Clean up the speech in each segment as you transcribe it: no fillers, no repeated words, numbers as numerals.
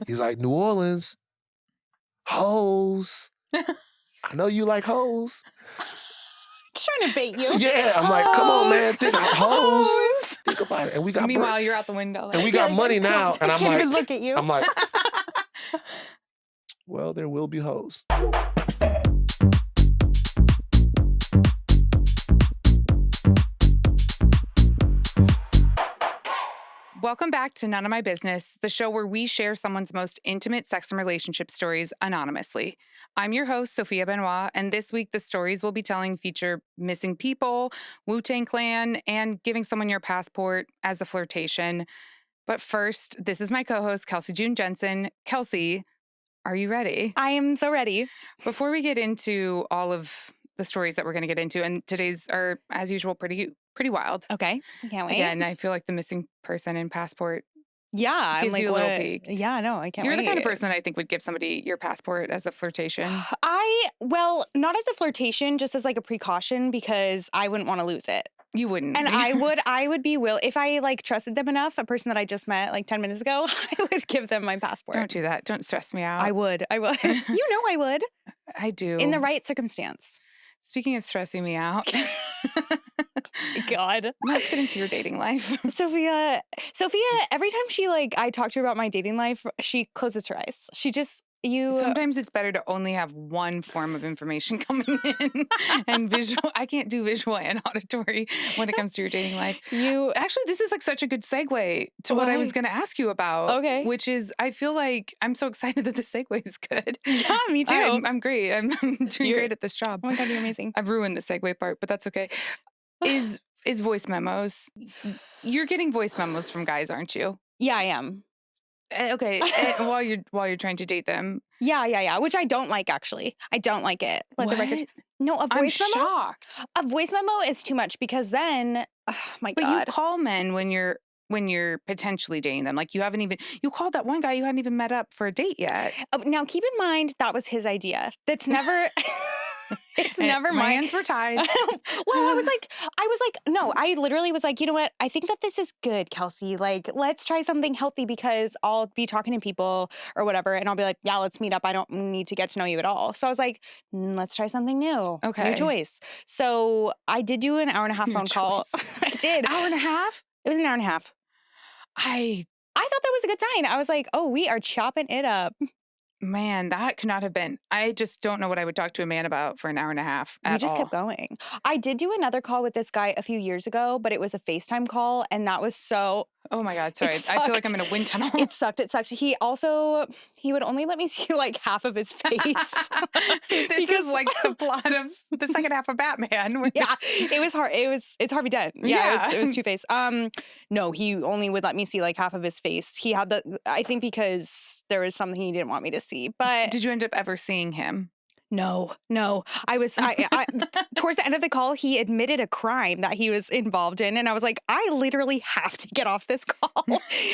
he's like, New Orleans, hoes. I know you like hoes. Trying to bait you. Yeah, I'm like, come on, man, think hoes. Think about it. And we got Meanwhile, you're out the window. and we got money now. And I'm can't like, even look at you. I'm like, well, there will be hoes. Welcome back to None of My Business, the show where we share someone's most intimate sex and relationship stories anonymously. I'm your host, Sophia Benoit, and this week the stories we'll be telling feature missing people, Wu-Tang Clan, and giving someone your passport as a flirtation. But first, this is my co-host, Kelsey June Jensen. Kelsey, are you ready? I am so ready. Before we get into all of the stories that we're going to get into, and today's are, as usual, pretty wild. Okay. I can't wait. Again, I feel like the missing person and passport yeah. gives I'm like, you a little peek. Yeah, no, I can't You're wait. the kind of person I think would give somebody your passport as a flirtation. Well, not as a flirtation, just as like a precaution because I wouldn't want to lose it. You wouldn't. And I would be if I like trusted them enough, a person that I just met like 10 minutes ago, I would give them my passport. Don't do that. Don't stress me out. I would. You know I would. I do. In the right circumstance. Speaking of stressing me out. God. Let's get into your dating life. Sophia, every time I talk to her about my dating life, she closes her eyes. She just, Sometimes it's better to only have one form of information coming in and visual. I can't do visual and auditory when it comes to your dating life. Actually, this is like such a good segue to what I was going to ask you about. Okay. Which is, I feel like I'm so excited that the segue is good. Yeah, me too. I'm great. I'm doing great at this job. Oh my God, you're amazing. I've ruined the segue part, but that's okay. Is voice memos. You're getting voice memos from guys, aren't you? Yeah, I am. Okay. while you're trying to date them. Yeah. Which I don't like, actually. I don't like it. Let the record. No, a voice memo. I'm shocked. A voice memo is too much because then, oh my God. But you call men when you're potentially dating them. Like you called that one guy you hadn't even met up for a date yet. Now keep in mind that was his idea. That's never. It's never my mine. hands were tied. Well, I was like, no, I literally was like, you know what? I think that this is good, Kelsey. Like, let's try something healthy because I'll be talking to people or whatever. And I'll be like, yeah, let's meet up. I don't need to get to know you at all. So I was like, let's try something new. Okay. New choice. So I did do an 1.5-hour phone call. I did. Hour and a half? It was an 1.5 hours. I thought that was a good sign. I was like, oh, we are chopping it up. Man, that could not have been. I just don't know what I would talk to a man about for an 1.5 hours at all. We just kept going. I did do another call with this guy a few years ago, but it was a FaceTime call, and that was so... Oh my God, sorry. I feel like I'm in a wind tunnel. It sucked. He would only let me see like half of his face. This is like the plot of the second half of Batman. Yeah, it was hard. It's Harvey Dent. Yeah. It was Two-Face. No, he only would let me see like half of his face. He had I think because there was something he didn't want me to see. But did you end up ever seeing him? No. I towards the end of the call, he admitted a crime that he was involved in. And I was like, I literally have to get off this call.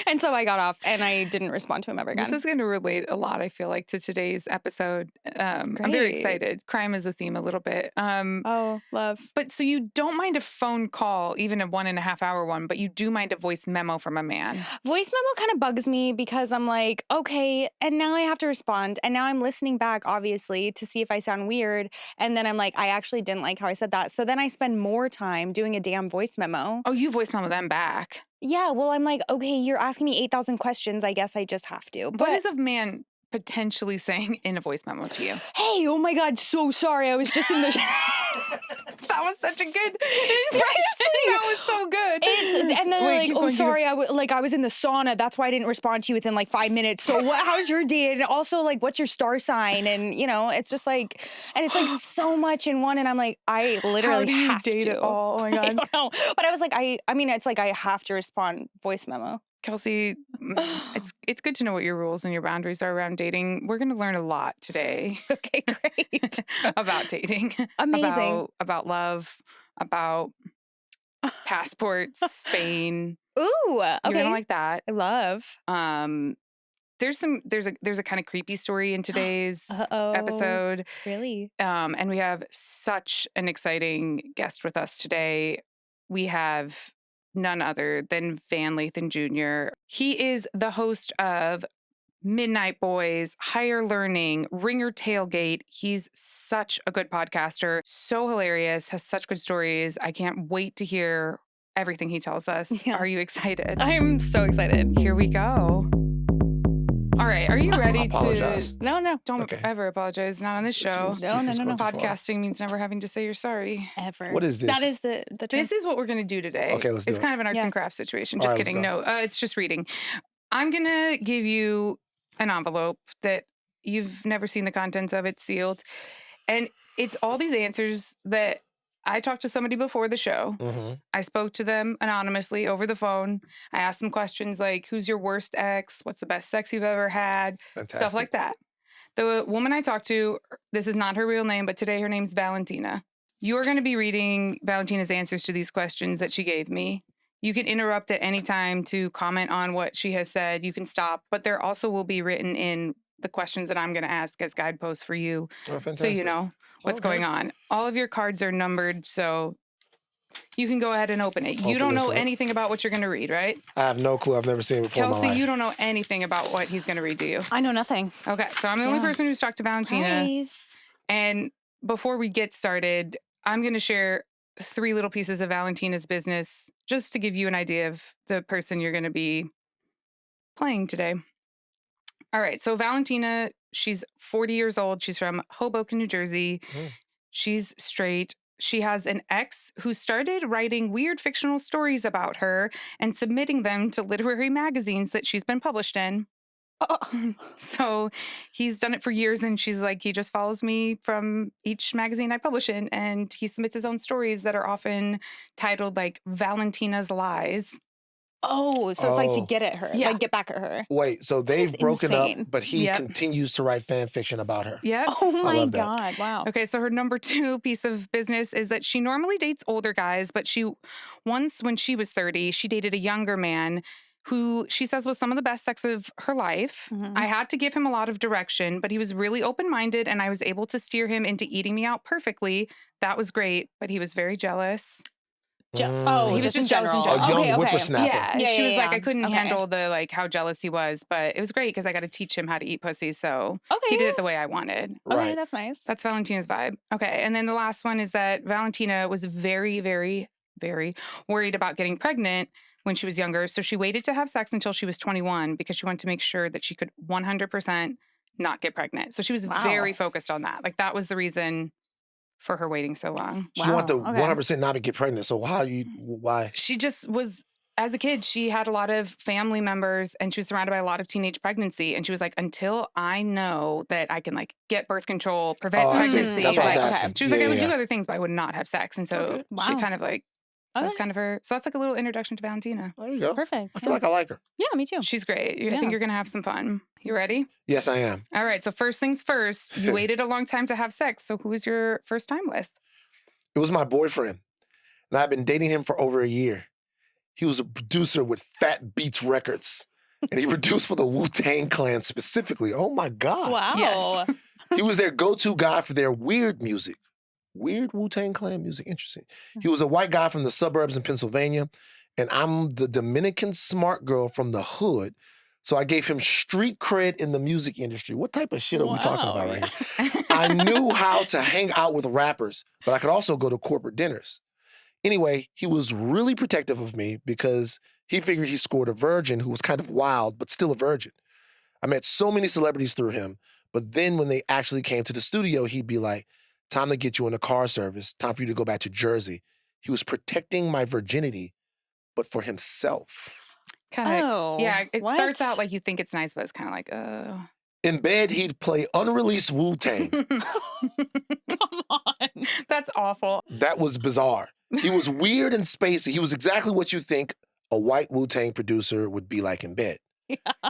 And so I got off and I didn't respond to him ever again. This is going to relate a lot, I feel like, to today's episode. I'm very excited. Crime is a theme a little bit. Oh, love. But so you don't mind a phone call, even a 1.5 hour one, but you do mind a voice memo from a man. Voice memo kind of bugs me because I'm like, okay, and now I have to respond. And now I'm listening back, obviously, to see if I sound weird. And then I'm like, I actually didn't like how I said that. So then I spend more time doing a damn voice memo. Oh, you voice memo them back. Yeah, well, I'm like, okay, you're asking me 8,000 questions. I guess I just have to. What is a man potentially saying in a voice memo to you? Hey, oh my God, so sorry. I was just in the... That was such a good impression. That was so good. And then sorry, I was in the sauna. That's why I didn't respond to you within like 5 minutes. So how's your day? And also like, what's your star sign? And it's just like, and it's like so much in one. And I'm like, I literally have to date it all. Oh my God. I don't know. But I was like, I mean, it's like I have to respond voice memo. Kelsey, it's good to know what your rules and your boundaries are around dating. We're going to learn a lot today. Okay, great. About dating. Amazing. About love, about passports, Spain. Ooh, okay. You're going to like that. I love. There's a kind of creepy story in today's episode. Really? And we have such an exciting guest with us today. We have none other than Van Lathan Jr. He is the host of Midnight Boys, Higher Learning, Ringer Tailgate. He's such a good podcaster, so hilarious, has such good stories. I can't wait to hear everything he tells us. Yeah. Are you excited? I'm so excited. Here we go. All right, are you ready I apologize. No. Don't Okay. ever apologize. Not on this show. No. Podcasting means never having to say you're sorry. Ever. What is this? That is the term. This is what we're going to do today. Okay, let's do It's it. kind of an arts Yeah. and crafts situation. All Just right, let's kidding. go. No, it's just reading. I'm going to give you an envelope that you've never seen the contents of. It's sealed. And it's all these answers that I talked to somebody before the show. Mm-hmm. I spoke to them anonymously over the phone. I asked them questions like, who's your worst ex? What's the best sex you've ever had? Fantastic. Stuff like that. The woman I talked to, this is not her real name, but today her name's Valentina. You're going to be reading Valentina's answers to these questions that she gave me. You can interrupt at any time to comment on what she has said. You can stop, but there also will be written in the questions that I'm going to ask as guideposts for you, Oh, fantastic. so you know what's Okay. going on. All of your cards are numbered, so you can go ahead and open it. You Open don't this know up. anything about what you're going to read, right? I have no clue. I've never seen it before in my Kelsey, life. you don't know anything about what he's going to read to you. I know nothing. Okay, so I'm the only Yeah. person who's talked to Valentina. Surprise. And before we get started, I'm going to share 3 little pieces of Valentina's business just to give you an idea of the person you're going to be playing today. All right, so Valentina, she's 40 years old. She's from Hoboken, New Jersey. Mm. She's straight. She has an ex who started writing weird fictional stories about her and submitting them to literary magazines that she's been published in. Oh. So he's done it for years, and she's like, he just follows me from each magazine I publish in, and he submits his own stories that are often titled like Valentina's Lies. Oh, so it's like to Oh. get at her. Yeah. Like get back at her. Wait, so they've is broken insane. up, but he Yep. continues to write fan fiction about her. Yeah. Oh my love that. God. Wow. Okay, so her number 2 piece of business is that she normally dates older guys, but once when she was 30, she dated a younger man who she says was some of the best sex of her life. Mhm. I had to give him a lot of direction, but he was really open-minded, and I was able to steer him into eating me out perfectly. That was great, but he was very jealous. Oh, He was just in just jealous in general. A general. young Okay. whippersnapper. Yeah, Yeah, she yeah, was like, yeah. I couldn't Okay. handle the like how jealous he was, but it was great because I got to teach him how to eat pussy. So Okay. he did yeah. it the way I wanted. Okay, Right. that's nice. That's Valentina's vibe. Okay. And then the last one is that Valentina was very, very, very worried about getting pregnant when she was younger. So she waited to have sex until she was 21 because she wanted to make sure that she could 100% not get pregnant. So she was Wow. very focused on that. Like that was the reason for her waiting so long. She wanted to Wow, okay. 100% not get pregnant. So why? She just was, as a kid, she had a lot of family members and she was surrounded by a lot of teenage pregnancy. And she was like, until I know that I can like get birth control, prevent Oh, I see. pregnancy. That's what I was like, asking. she was like, Yeah, I would yeah. do other things, but I would not have sex. And so Okay. she Wow. kind of like, that's Okay. kind of her. So that's like a little introduction to Valentina. There you go. Perfect. I feel yeah. like I like her. Yeah, me too. She's great. I Yeah. think you're going to have some fun. You ready? Yes, I am. All right. So first things first, you waited a long time to have sex. So who was your first time with? It was my boyfriend, and I've been dating him for over a year. He was a producer with Fat Beats Records, and he produced for the Wu-Tang Clan specifically. Oh my God. Wow. Yes. He was their go-to guy for their weird music. Weird Wu-Tang Clan music. Interesting. He was a white guy from the suburbs in Pennsylvania, and I'm the Dominican smart girl from the hood. So I gave him street cred in the music industry. What type of shit are we talking about right here? I knew how to hang out with rappers, but I could also go to corporate dinners. Anyway, he was really protective of me because he figured he scored a virgin who was kind of wild, but still a virgin. I met so many celebrities through him, but then when they actually came to the studio, he'd be like, time to get you in a car service, time for you to go back to Jersey. He was protecting my virginity, but for himself. Kind of. Oh. Yeah. It what? starts out like you think it's nice, but it's kind of like, In bed, he'd play unreleased Wu-Tang. Come on. That's awful. That was bizarre. He was weird and spacey. He was exactly what you think a white Wu-Tang producer would be like in bed.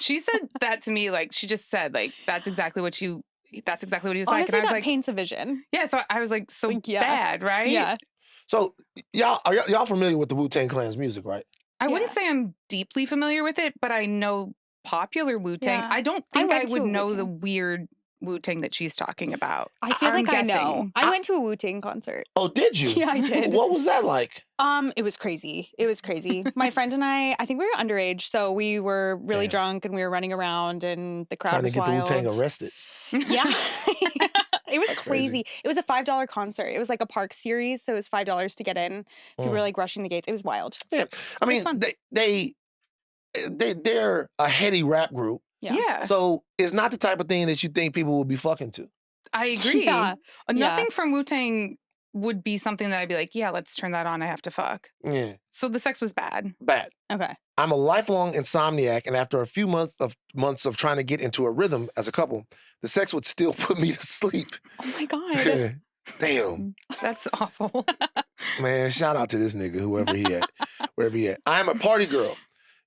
She said that to me, like she just said, like that's exactly what he was Honestly, like. And I was that like, paints a vision. yeah. So I was like, so Like, yeah. bad, right? Yeah. So y'all familiar with the Wu-Tang Clan's music, right? I wouldn't Yeah. say I'm deeply familiar with it, but I know popular Wu-Tang. Yeah. I don't I think I, went to would a know the Wu-Tang. weird Wu-Tang that she's talking about. I feel I'm like I know. guessing. I went to a Wu-Tang concert. Oh, did you? Yeah, I did. What was that like? It was crazy. It was crazy. My friend and I think we were underage, so we were really Damn. drunk and we were running around and the crowd Trying to was get wild. the Wu-Tang arrested. Yeah. It was That's crazy. crazy. It was a $5 concert. It was like a park series, so it was $5 to get in. People were like rushing the gates. It was wild. Yeah. I mean, fun. they're a heady rap group. Yeah. So it's not the type of thing that you think people would be fucking to. I agree. Yeah. Nothing from Wu-Tang would be something that I'd be like, yeah, let's turn that on. I have to fuck. Yeah. So the sex was bad. Bad. Okay. I'm a lifelong insomniac, and after a few months of trying to get into a rhythm as a couple, the sex would still put me to sleep. Oh my God. Damn. That's awful. Man, shout out to this nigga, whoever he at, wherever he at. I am a party girl.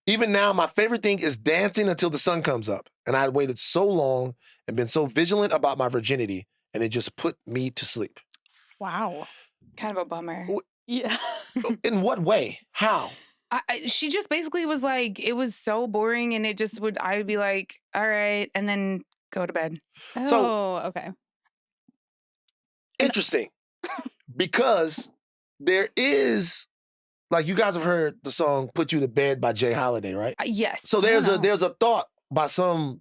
Even now, my favorite thing is dancing until the sun comes up. And I had waited so long and been so vigilant about my virginity, and it just put me to sleep. Wow. Kind of a bummer. Yeah. In what way? How? She just basically was like, it was so boring, and it just would, I would be like, all right, and then go to bed. Oh, okay. Interesting. Because there is, like, you guys have heard the song Put You to Bed by Jay Holiday, right? Yes. So there's a thought by some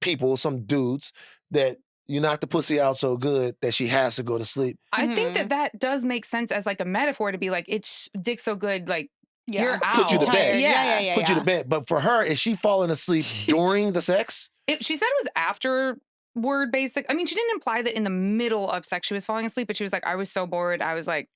people, some dudes, that you knock the pussy out so good that she has to go to sleep. I think that does make sense as like a metaphor to be like, it's dick so good, like you're out. Put you to bed. Yeah. Put you to bed. But for her, is she falling asleep during the sex? She said it was afterward, basic. I mean, she didn't imply that in the middle of sex she was falling asleep, but she was like, I was so bored. I was like,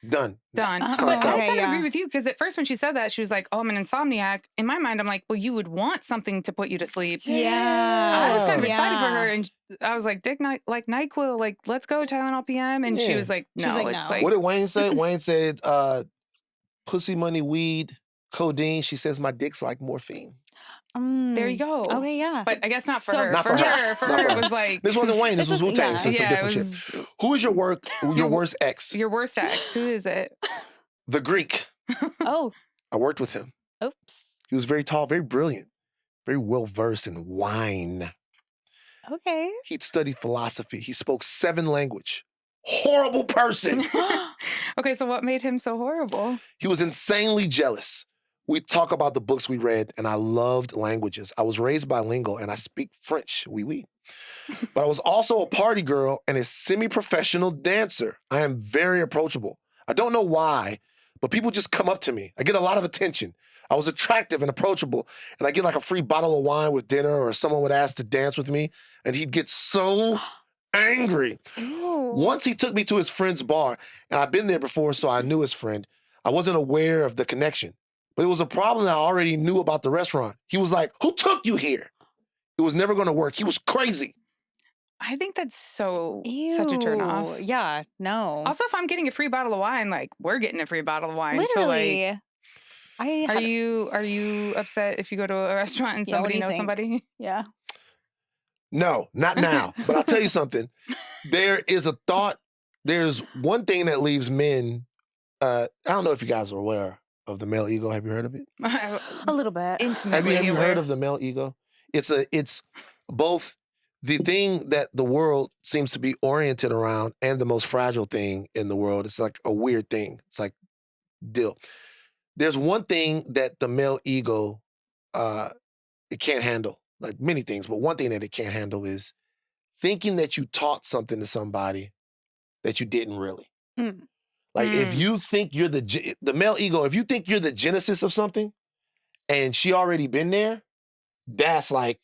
done. But I kind of agree with you, because at first when she said that, she was like, oh, I'm an insomniac. In my mind, I'm like, well, you would want something to put you to sleep. Yeah. I was kind of excited for her, and I was like, dick, like NyQuil, like, let's go Tylenol PM. And she was like, no, it's like. What did Wayne say? Wayne said, pussy, money, weed, codeine. She says my dick's like morphine. There you go. Okay, yeah. But I guess not for her. Not For her. her, it was like. This wasn't Wayne. This was Wu-Tang. So it's a different shit. Who is your worst ex? Your worst ex. Who is it? The Greek. Oh. I worked with him. Oops. He was very tall, very brilliant, very well versed in wine. Okay. He'd studied philosophy. He spoke 7 languages. Horrible person. Okay, so what made him so horrible? He was insanely jealous. We talk about the books we read, and I loved languages. I was raised bilingual, and I speak French, oui. But I was also a party girl and a semi-professional dancer. I am very approachable. I don't know why, but people just come up to me. I get a lot of attention. I was attractive and approachable, and I get like a free bottle of wine with dinner, or someone would ask to dance with me, and he'd get so angry. Ew. Once he took me to his friend's bar, and I'd been there before, so I knew his friend. I wasn't aware of the connection, but it was a problem that I already knew about the restaurant. He was like, who took you here? It was never going to work. He was crazy. I think that's such a turn off. Yeah, no. Also, if I'm getting a free bottle of wine, like, we're getting a free bottle of wine. Literally. So, like, are you upset if you go to a restaurant and somebody knows somebody? Yeah. No, not now. But I'll tell you something. There is a thought. There's one thing that leaves men. I don't know if you guys are aware of the male ego. Have you heard of it? A little bit. Intimately. Have you heard of the male ego? It's both the thing that the world seems to be oriented around and the most fragile thing in the world. It's like a weird thing. It's like deal. There's one thing that the male ego it can't handle, like many things, but one thing that it can't handle is thinking that you taught something to somebody that you didn't really. Like if you think you're the male ego, if you think you're the genesis of something and she already been there, that's like,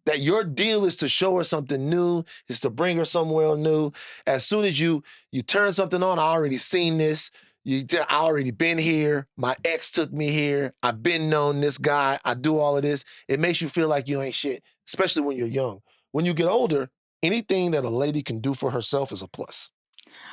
that your deal is to show her something new, is to bring her somewhere new. As soon as you turn something on, I already seen this. I already been here. My ex took me here. I've been known this guy. I do all of this. It makes you feel like you ain't shit, especially when you're young. When you get older, anything that a lady can do for herself is a plus.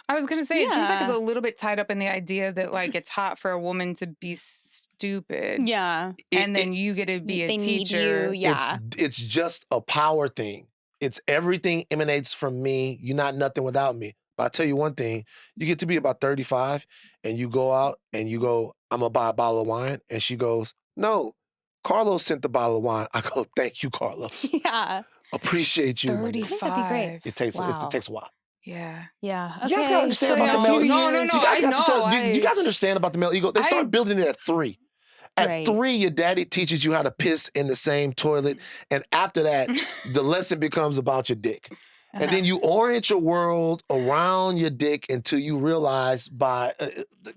I was going to say, it seems like it's a little bit tied up in the idea that, like, it's hot for a woman to be stupid. Yeah. And then you get to be a teacher. It's just a power thing. It's everything emanates from me. You're not nothing without me. But I'll tell you one thing. You get to be about 35 and you go out and you go, I'm going to buy a bottle of wine. And she goes, no, Carlos sent the bottle of wine. I go, thank you, Carlos. Yeah. appreciate you. my nigga. I think that'd be great. 35. It takes Wow. it takes a while. Yeah. Yeah. You guys gotta understand so about the a male few ego. No, years. no, You guys I got to start. know, Do you guys understand about the male ego? They start building it at 3. At Right. 3, your daddy teaches you how to piss in the same toilet, and after that, the lesson becomes about your dick. And then you orient your world around your dick until you realize by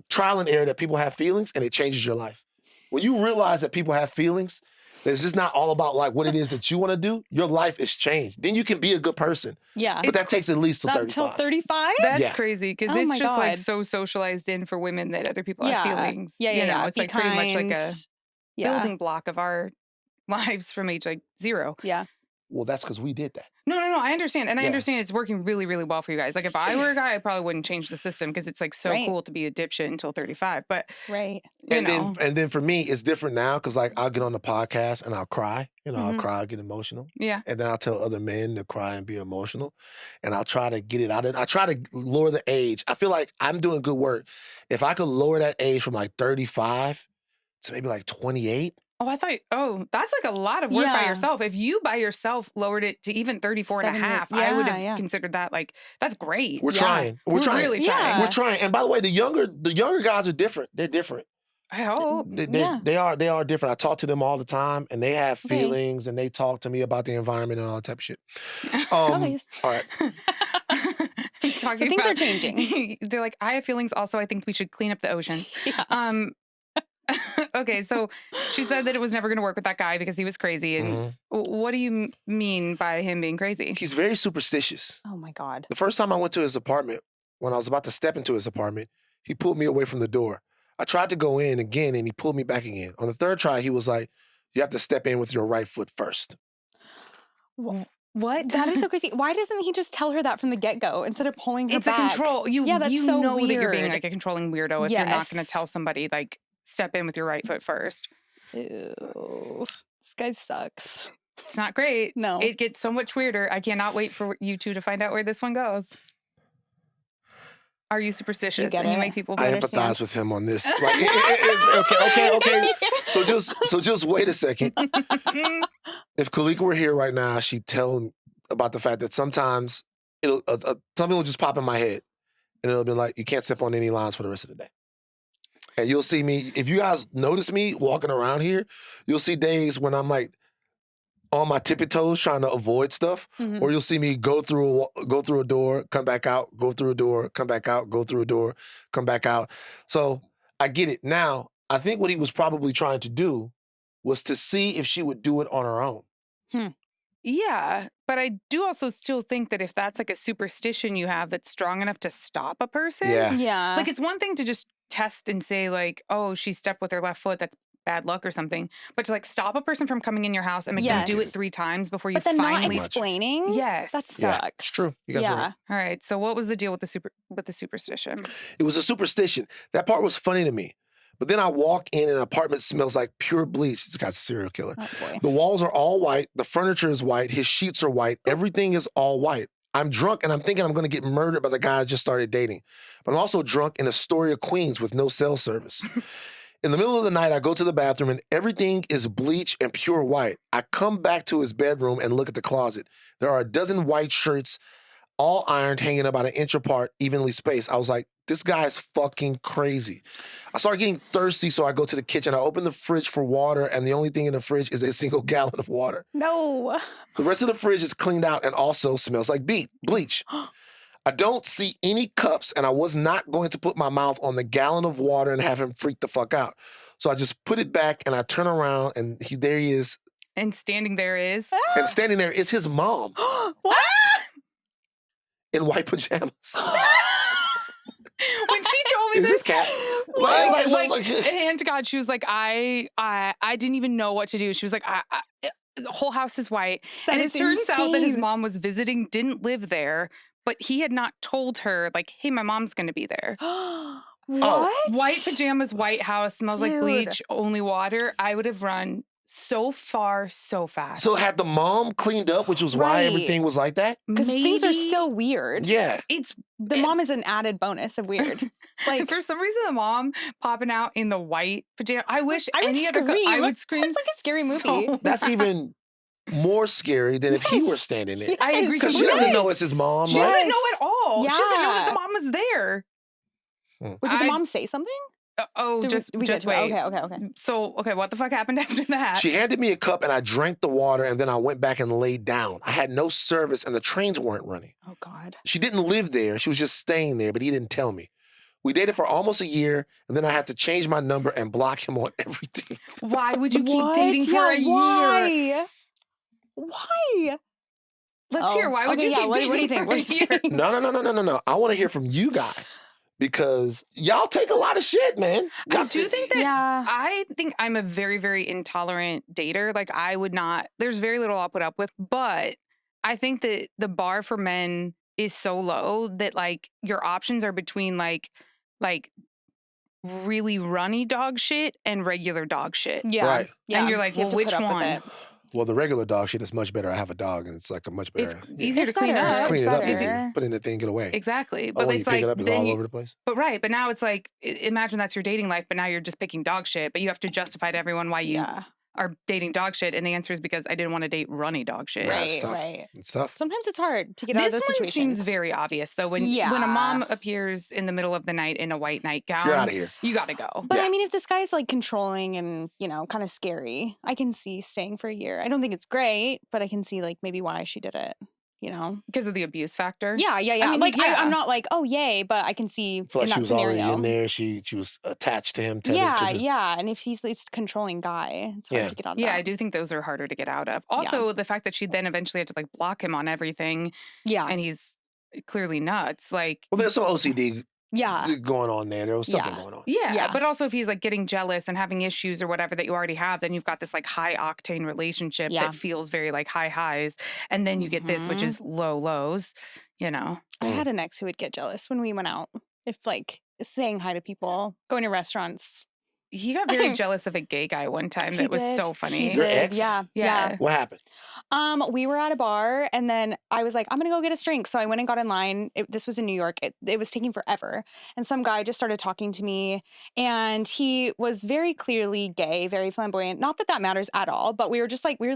trial and error that people have feelings, and it changes your life. When you realize that people have feelings, that it's just not all about like what it is that you want to do, your life is changed. Then you can be a good person. Yeah. But that takes at least till Not 35. until 35? That's Yeah. crazy because Oh it's my just like God. so socialized in for women that other people Yeah. have feelings. Yeah, You know, yeah. it's Be like pretty much like a kind. Yeah. building block of our lives from age like 0. Yeah. Well, that's because we did that. No, I understand. And I Yeah. understand it's working really, really well for you guys. Like if I were a guy, I probably wouldn't change the system because it's like so Right. cool to be a dipshit until 35. But Right. you know, Then for me, it's different now because like I'll get on the podcast and I'll cry. You know, I'll Mhm. cry, get emotional. yeah. And then I'll tell other men to cry and be emotional. And I'll try to get it out. I try to lower the age. I feel like I'm doing good work. If I could lower that age from like 35 to maybe like 28. That's like a lot of work by Yeah. yourself. If you by yourself lowered it to even 34 and a 7 years. half, I would Yeah, have yeah. considered that like, that's great. We're Yeah. trying. We're trying. really Yeah. trying. We're trying. And by the way, the younger guys are different. They're different. I hope. Yeah. They are different. I talk to them all the time, and they have Okay. feelings, and they talk to me about the environment and all that type of shit. Okay. All right. He's talking So things are about- changing. They're like, I have feelings. Also, I think we should clean up the oceans. Yeah. Okay, so she said that it was never going to work with that guy because he was crazy. And Mhm. what do you mean by him being crazy? He's very superstitious. Oh my God. The first time I went to his apartment, when I was about to step into his apartment, he pulled me away from the door. I tried to go in again, and he pulled me back again. On the third try, he was like, "You have to step in with your right foot first." What? That is so crazy. Why doesn't he just tell her that from the get-go instead of pulling her It's back? a control. Yeah, that's you so know that you're being weird. like a controlling weirdo if you're not going Yes. to tell somebody like step in with your right foot first. Ew. This guy sucks. It's not great. No. It gets so much weirder. I cannot wait for you two to find out where this one goes. Are you superstitious get and you it? make people I understand. empathize with him on this. Like, okay. So just wait a second. If Kalika were here right now, she'd tell him about the fact that sometimes something will just pop in my head, and it'll be like, you can't step on any lines for the rest of the day. And you'll see me, if you guys notice me walking around here, you'll see days when I'm like on my tippy toes trying to avoid stuff, Mhm. or you'll see me go through a door, come back out, go through a door, come back out, go through a door, come back out. So I get it. Now, I think what he was probably trying to do was to see if she would do it on her own. Yeah, but I do also still think that if that's like a superstition you have that's strong enough to stop a person, Yeah. Yeah. like it's one thing to just test and say like, oh, she stepped with her left foot, that's bad luck or something, but to like stop a person from coming in your house and make them do it Yes. 3 times before you but then not finally. explaining? Yes. That sucks. Yeah, it's true. You guys are right. All right. So what was the deal with the superstition? It was a superstition. That part was funny to me. But then I walk in and an apartment smells like pure bleach. This guy's a serial killer. Oh boy. The walls are all white. The furniture is white. His sheets are white. Everything is all white. I'm drunk and I'm thinking I'm going to get murdered by the guy I just started dating. But I'm also drunk in Astoria, Queens with no cell service. In the middle of the night, I go to the bathroom and everything is bleach and pure white. I come back to his bedroom and look at the closet. There are a dozen white shirts, all ironed, hanging about an inch apart, evenly spaced. I was like, this guy is fucking crazy. I started getting thirsty, so I go to the kitchen. I open the fridge for water, and the only thing in the fridge is a single gallon of water. No. The rest of the fridge is cleaned out and also smells like bleach. I don't see any cups, and I was not going to put my mouth on the gallon of water and have him freak the fuck out. So I just put it back, and I turn around, and there he is. And standing there is. And standing there is his mom What? in white pajamas. When she told me Is this cat? like, hand to God, she was like, I didn't even know what to do. She was like, the whole house is white. That and it is turns out that his insane. mom was visiting, didn't live there, but he had not told her, like, hey, my mom's going to be there. What? White pajamas, white house, smells like Dude. bleach, only water. I would have run so far, so fast. So had the mom cleaned up, which was why Right. everything was like that? Because things are Maybe still weird. Yeah. It's The mom is an added bonus of weird. Like, for some reason, the mom popping out in the white pajama. I wish I would any other. I scream. would scream. It's like a scary so movie. That's even more scary than if he Yes. were standing there. I agree Because she completely. doesn't know it's his mom, She right? doesn't know at all. She doesn't know that Yeah. the mom was there. Wait, did the mom say something? Just we get to wait. it? Okay. So, what the fuck happened after that? She handed me a cup and I drank the water and then I went back and laid down. I had no service and the trains weren't running. Oh, God. She didn't live there. She was just staying there, but he didn't tell me. We dated for almost a year and then I had to change my number and block him on everything. Why would you keep What? dating for a year? Why? Why? Let's hear. Why would you keep dating what do you think? for What a do you year? think? No. I want to hear from you guys because y'all take a lot of shit, man. I do think that Yeah. I think I'm a very, very intolerant dater. Like I would not, there's very little I'll put up with, but I think that the bar for men is so low that like your options are between like really runny dog shit and regular dog shit. Yeah. Right. Yeah. And you're like, So you have well, to which put up with one? it. Well, the regular dog shit is much better. I have a dog and it's like a much It's better. easier It's to clean better. up. Just It's clean it up, better. easy. Put it in the thing, get away. Exactly. Oh, But when you it's pick like it up, it's then all you, over the place. but right. But now it's like imagine that's your dating life, but now you're just picking dog shit. But you have to justify to everyone why you Yeah. are dating dog shit, and the answer is because I didn't want to date runny dog shit. Yeah, it's Right. tough. Right. It's tough. Sometimes it's hard to get out of This those one situations. seems very obvious though. When a Yeah. mom appears in the middle of the night in a white nightgown, You're out of here. you gotta go. But Yeah. I mean, if this guy's like controlling and, kind of scary, I can see staying for a year. I don't think it's great, but I can see like maybe why she did it, Because of the abuse factor. Yeah. I mean, like, yeah. I'm not like, oh, yay, but I can see I feel like in she that was scenario. already in there. She was attached to him. tethered Yeah, to the, yeah. And if he's this controlling guy, it's hard Yeah. to get out of Yeah, that. I do think those are harder to get out of. Also, the fact that she then eventually had to like block him on everything, Yeah. and he's clearly nuts. Like, Well, there's some OCD Yeah. going on there. There was something Yeah. going on. yeah, but also if he's like getting jealous and having issues or whatever that you already have, then you've got this like high octane relationship Yeah. that feels very like high highs, and then you get this, which is low lows. I had an ex who would get jealous when we went out. If like saying hi to people, going to restaurants. He got very jealous of a gay guy one time. He That was did. so He funny. Your did. ex? Yeah. Yeah. What happened? We were at a bar and then I was like, I'm going to go get us drinks. So I went and got in line. This was in New York. It was taking forever. And some guy just started talking to me and he was very clearly gay, very flamboyant. Not that that matters at all, but we were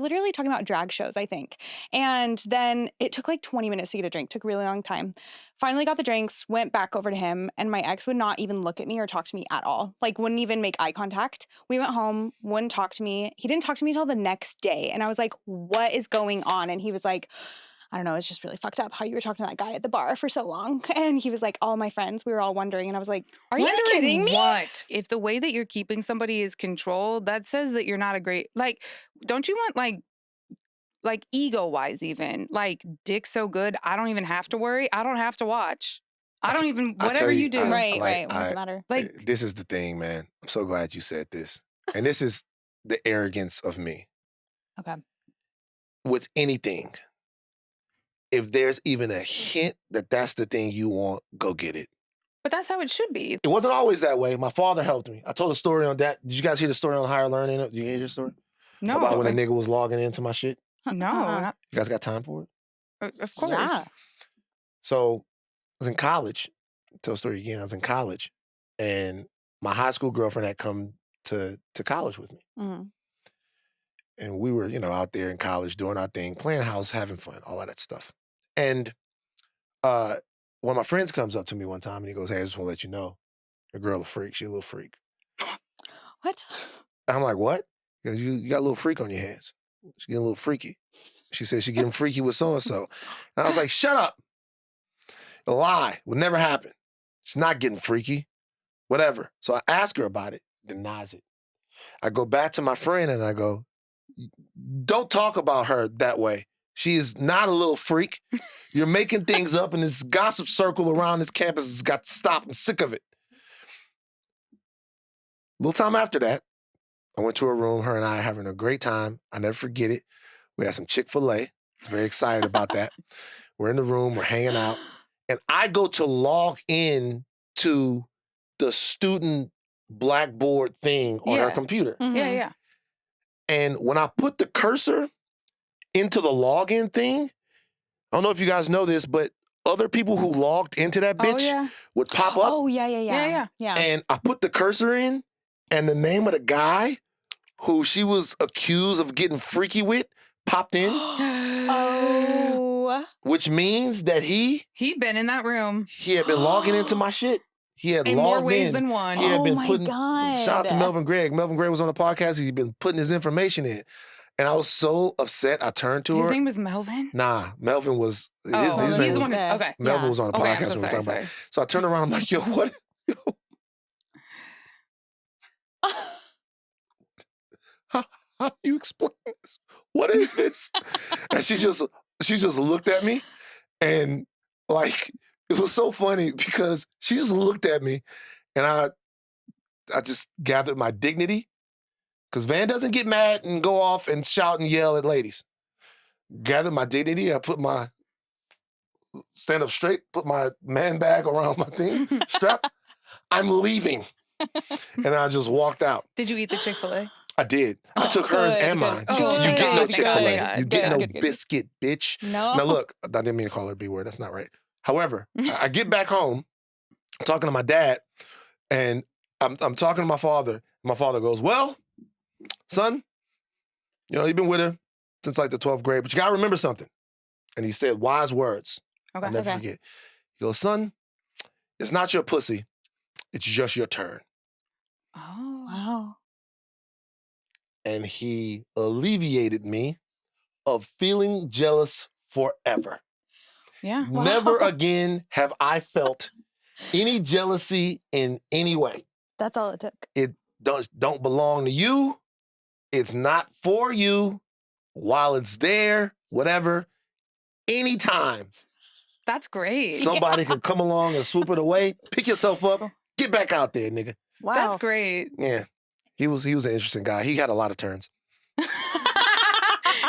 literally talking about drag shows, I think. And then it took like 20 minutes to get a drink. Took a really long time. Finally got the drinks, went back over to him, and my ex would not even look at me or talk to me at all. Like, wouldn't even make eye contact. We went home, wouldn't talk to me. He didn't talk to me until the next day. And I was like, what is going on? And he was like, I don't know, it's just really fucked up how you were talking to that guy at the bar for so long. And he was like, all my friends, we were all wondering. And I was like, are you Wondering kidding me? What? If the way that you're keeping somebody is controlled, that says that you're not a great, like, don't you want like ego-wise even, like dick so good, I don't even have to worry. I don't have to watch. I don't even, I'll whatever tell you you, do. Right. like, What does it matter? Like, This is the thing, man. I'm so glad you said this. And this is the arrogance of me. Okay. With anything, if there's even a hint that that's the thing you want, go get it. but that's how it should be. It wasn't always that way. My father helped me. I told a story on that. Did you guys hear the story on Higher Learning? Did you hear your story? No. About when a nigga was logging into my shit? no, not, You guys got time for it? of course. Yeah. So I was in college. Tell the story again. I was in college and my high school girlfriend had come to college with me. Mhm. And we were, out there in college doing our thing, playing house, having fun, all of that stuff. And one of my friends comes up to me one time and he goes, hey, I just want to let you know, your girl a freak. She a little freak. What? And I'm like, what? He goes, you got a little freak on your hands. She's getting a little freaky. She said she getting freaky with so-and-so. And I was like, shut up. A lie. Would never happen. She's not getting freaky. Whatever. So I ask her about it, denies it. I go back to my friend and I go, don't talk about her that way. She is not a little freak. You're making things up and this gossip circle around this campus has got to stop. I'm sick of it. A little time after that, I went to her room. Her and I are having a great time. I never forget it. We had some Chick-fil-A. I was very excited about that. We're in the room. We're hanging out. And I go to log in to the student blackboard thing on her Yeah. computer. Mhm. Yeah, yeah. And when I put the cursor into the login thing, I don't know if you guys know this, but other people who logged into that bitch Oh, yeah. would pop up. Oh, yeah. Yeah. And I put the cursor in, and the name of the guy who she was accused of getting freaky with popped in, Oh. which means that He'd been in that room he had been logging into my shit. He had in logged more ways in. than one. He had Oh been my putting. God. Shout out to Melvin Gregg. Melvin Gregg was on the podcast. He'd been putting his information in, and I was so upset. I turned to His her. name was Melvin? Nah, Melvin was his He's name the was, one who, okay. Melvin Yeah. was on the Okay, podcast I'm so we were sorry, talking about. So I turned around. I'm like, yo, what? Yo, how do you explain this? What is this? And she just looked at me, and like it was so funny because she just looked at me, and I just gathered my dignity because Van doesn't get mad and go off and shout and yell at ladies. Gathered my dignity. I put my stand up straight, put my man bag around my thing, strap. I'm leaving. And I just walked out. Did you eat the Chick-fil-A? I did. I took hers and mine. Oh, You thank get no God, thank Chick-fil-A. God. You get no Good. biscuit, bitch. No. Now look, I didn't mean to call her a B word. That's not right. However, I get back home, talking to my dad, and I'm talking to my father. My father goes, well, son, you've been with her since like the 12th grade, but you gotta remember something. And he said wise words. Okay. I'll never forget. He goes, son, it's not your pussy. It's just your turn. Oh. Wow. And he alleviated me of feeling jealous forever. Yeah. Wow. Never again have I felt any jealousy in any way. That's all it took. It don't belong to you. It's not for you. While it's there, whatever, anytime That's great. somebody could come along and swoop it away, pick yourself up, get back out there, nigga. Wow. That's great. Yeah. He was an interesting guy. He had a lot of turns.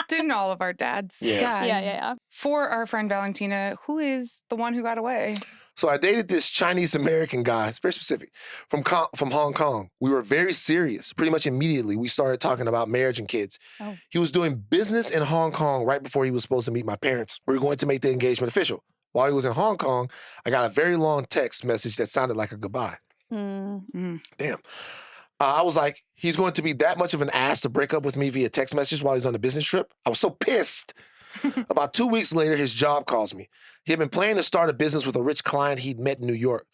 Didn't all of our dads? Yeah. God. Yeah. For our friend Valentina, who is the one who got away? So I dated this Chinese American guy. It's very specific from Hong Kong. We were very serious. Pretty much immediately, we started talking about marriage and kids. Oh. He was doing business in Hong Kong right before he was supposed to meet my parents. We were going to make the engagement official. While he was in Hong Kong, I got a very long text message that sounded like a goodbye. Mm. Damn. I was like, he's going to be that much of an ass to break up with me via text message while he's on a business trip? I was so pissed. About 2 weeks later, his job calls me. He had been planning to start a business with a rich client he'd met in New York.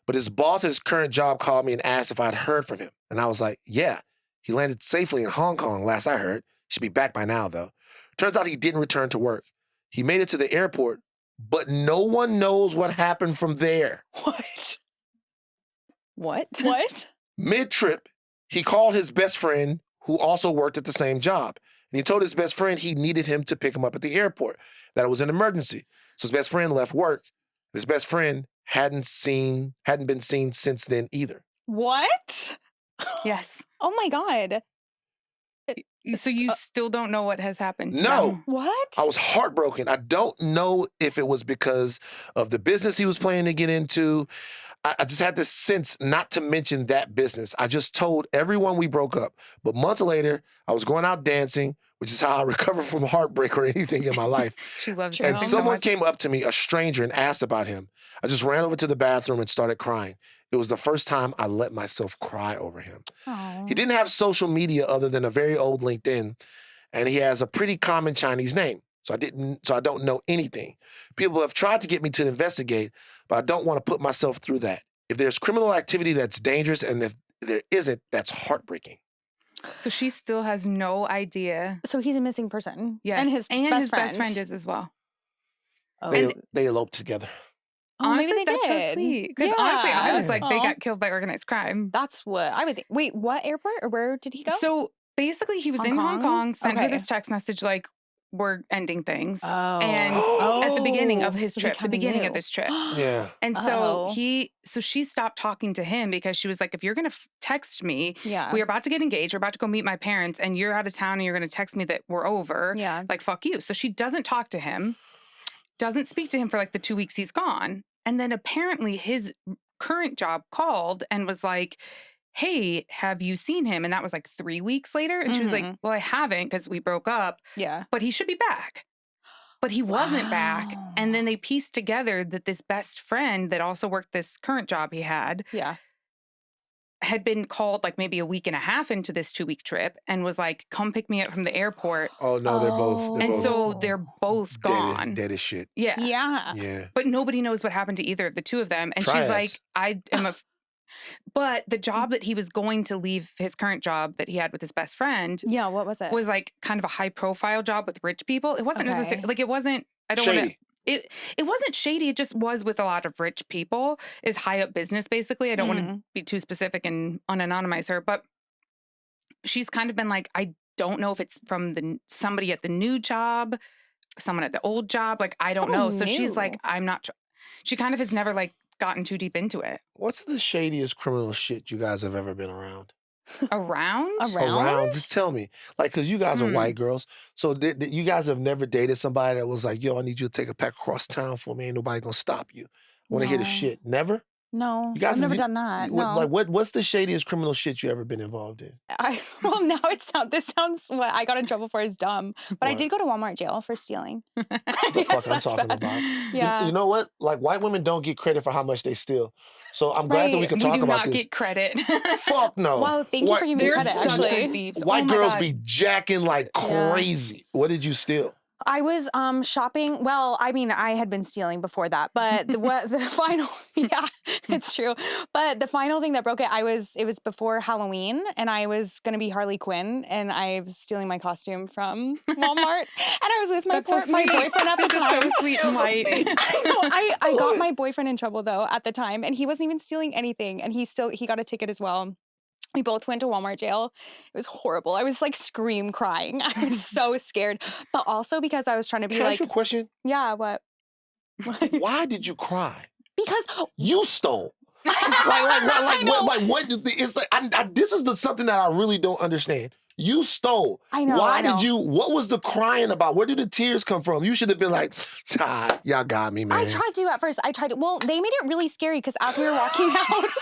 But his boss at his current job called me and asked if I'd heard from him. And I was like, yeah. He landed safely in Hong Kong, last I heard. Should be back by now, though. Turns out he didn't return to work. He made it to the airport, but no one knows what happened from there. What? Mid-trip, he called his best friend, who also worked at the same job. And he told his best friend he needed him to pick him up at the airport, that it was an emergency. So his best friend left work. His best friend hadn't been seen since then either. What? Yes. Oh my God. So you still don't know what has happened to No. them? What? I was heartbroken. I don't know if it was because of the business he was planning to get into. I just had this sense not to mention that business. I just told everyone we broke up. But months later, I was going out dancing, which is how I recover from heartbreak or anything in my life. She loves And And dancing so someone much. came up to me, a stranger, and asked about him. I just ran over to the bathroom and started crying. It was the first time I let myself cry over him. Oh. He didn't have social media other than a very old LinkedIn, and he has a pretty common Chinese name. So I don't know anything. People have tried to get me to investigate, but I don't want to put myself through that. If there's criminal activity that's dangerous, and if there isn't, that's heartbreaking. So she still has no idea. So he's a missing person. Yes. And his best friend is as well. Oh. They eloped together. Oh, maybe Honestly, they that's so did. sweet. Because honestly, I was Yeah. like, they Aw. got killed by organized crime. That's what I would think. Wait, what airport or where did he go? So basically, he was Hong in Hong Kong? Kong, sent her Okay. this text message like, we're ending things. Oh. And at the beginning of his So he trip, the kinda beginning of knew. this trip. Yeah. And so Uh-oh. so she stopped talking to him because she was like, if you're going to text me, Yeah. we're about to get engaged, we're about to go meet my parents, and you're out of town and you're going to text me that we're over, Yeah. like, fuck you. So she doesn't talk to him, doesn't speak to him for like the 2 weeks he's gone. And then apparently his current job called and was like, hey, have you seen him? And that was like 3 weeks later. And she was like, well, I haven't because we broke up, Yeah. but he should be back. But he wasn't back. Wow. And then they pieced together that this best friend that also worked this current job he had Yeah. had been called like maybe a week and a half into this 2-week trip and was like, come pick me up from the airport. Oh no, they're both. And so they're both gone. Dead as shit. Yeah. Yeah. But nobody knows what happened to either of the two of them. And Triads. she's like, I am a. But the job that he was going to leave, his current job that he had with his best friend. Yeah, what was it? Was like kind of a high profile job with rich people. It wasn't necessarily, like it wasn't, I don't Shady. want to. It wasn't shady. It just was with a lot of rich people. Is high up business, basically. I don't want to be too specific and unanonymize her, but she's kind of been like, I don't know if it's from somebody at the new job, someone at the old job. Like, I don't know. So she's like, I'm not. She kind of has never like gotten too deep into it. What's the shadiest criminal shit you guys have ever been around? Around? Just tell me. Like, because you guys are white girls. So you guys have never dated somebody that was like, yo, I need you to take a pack across town for me. Ain't nobody gonna stop you. I want to hear the shit. Never? No, you guys I've never done that. No. Like, what's the shadiest criminal shit you ever been involved in? Well, now this sounds, what I got in trouble for is dumb. But What? I did go to Walmart jail for stealing. The fuck I'm talking about. Yeah. You know what? Like, white women don't get credit for how much they steal. So I'm glad that we can talk about this. We do not get credit. Fuck no. Wow, thank you for giving me They're credit, such actually. good thieves. White Oh my girls God. be jacking like crazy. What did you steal? I was shopping. Well, I mean, I had been stealing before that, but the final, yeah, it's true. But the final thing that broke it, it was before Halloween, and I was gonna be Harley Quinn, and I was stealing my costume from Walmart, and I was with my boyfriend at the This time. is so sweet and light. I got my boyfriend in trouble though at the time, and he wasn't even stealing anything, and he got a ticket as well. We both went to Walmart jail. It was horrible. I was like scream crying. I was so scared. But also because I was trying to be Can I like, ask you a question? yeah, what? Why did you cry? Because You stole. What? It's like this is something that I really don't understand. You stole. I know. Why did you? What was the crying about? Where did the tears come from? You should have been like, Todd, y'all got me, man. I tried to at first. Well, they made it really scary because as we were walking out, it was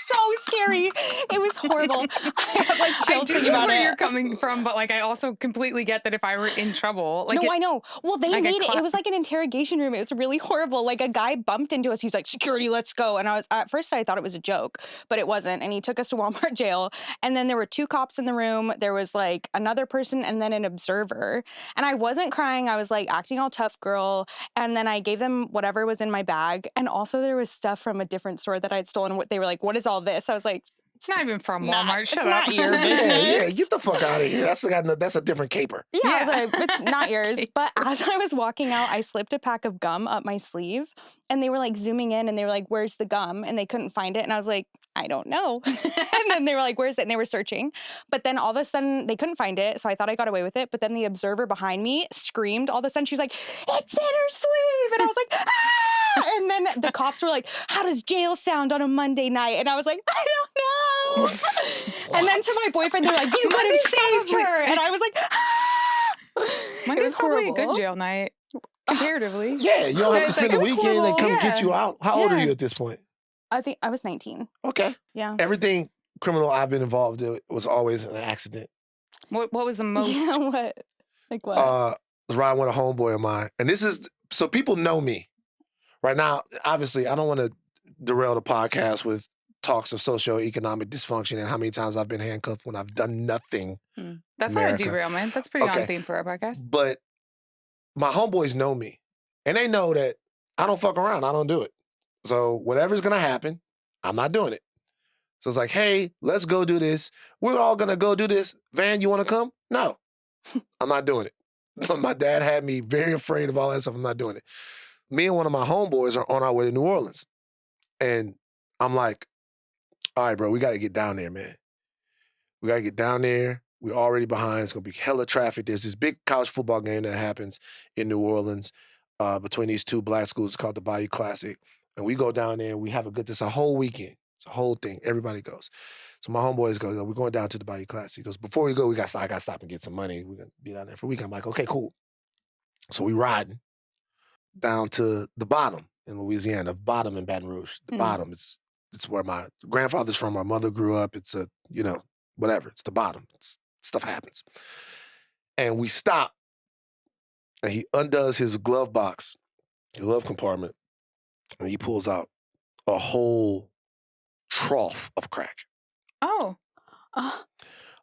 so scary. It was horrible. I have like chills I do thinking know about where it. you're coming from, but like I also completely get that if I were in trouble, like No, I know. Well, they like made it. It was like an interrogation room. It was really horrible. Like a guy bumped into us. He was like, "Security, let's go." And at first I thought it was a joke, but it wasn't. And he took us to Walmart jail. And then there were 2 cops in the room. There was like another person and then an observer. And I wasn't crying. I was like acting all tough girl. And then I gave them whatever was in my bag. And also there was stuff from a different store that I'd stolen. They were like, "What is all this?" I was like, it's not even from Walmart. Shut it's up. not your business. Yeah, get the fuck out of here. That's a different caper. Yeah, I was like, it's not yours. But as I was walking out, I slipped a pack of gum up my sleeve, and they were like zooming in, and they were like, "Where's the gum?" And they couldn't find it, and I was like, "I don't know." And then they were like, "Where's it?" And they were searching, but then all of a sudden they couldn't find it, so I thought I got away with it. But then the observer behind me screamed. All of a sudden, she was like, "It's in her sleeve!" And I was like, "Ah!" And then the cops were like, "How does jail sound on a Monday night?" And I was like, "I don't know." And then to my boyfriend, they're like, "You could have saved her." And I was like, "Ah!" Monday's probably a horrible. good jail night comparatively. Yeah, you don't have to It's like, spend the it was weekend. They come horrible. get you out. How old are Yeah. you at this point? I think I was 19. Okay. Yeah. Everything criminal I've been involved in was always an accident. What was the most? Yeah, what? Like what? I was riding with a homeboy of mine. And this is, so people know me. Right now, obviously, I don't want to derail the podcast with talks of socioeconomic dysfunction and how many times I've been handcuffed when I've done nothing. That's America. not a derailment. That's pretty Okay. on theme for our podcast. But my homeboys know me. And they know that I don't fuck around. I don't do it. So whatever's going to happen, I'm not doing it. So it's like, hey, let's go do this. We're all going to go do this. Van, you want to come? No, I'm not doing it. My dad had me very afraid of all that stuff. I'm not doing it. Me and one of my homeboys are on our way to New Orleans. And I'm like, all right, bro, we got to get down there, man. We got to get down there. We're already behind. It's going to be hella traffic. There's this big college football game that happens in New Orleans between these 2 black schools called the Bayou Classic. And we go down there and we have it's a whole weekend. It's a whole thing. Everybody goes. So my homeboys go, we're going down to the Bayou Classic. He goes, before we go, I got to stop and get some money. We're going to be down there for a week. I'm like, okay, cool. So we riding down to the bottom in Louisiana, bottom in Baton Rouge. The bottom. It's where my grandfather's from. My mother grew up. It's whatever. It's the bottom. Stuff happens. And we stop and he undoes his glove box, his glove compartment, and he pulls out a whole trough of crack. Oh.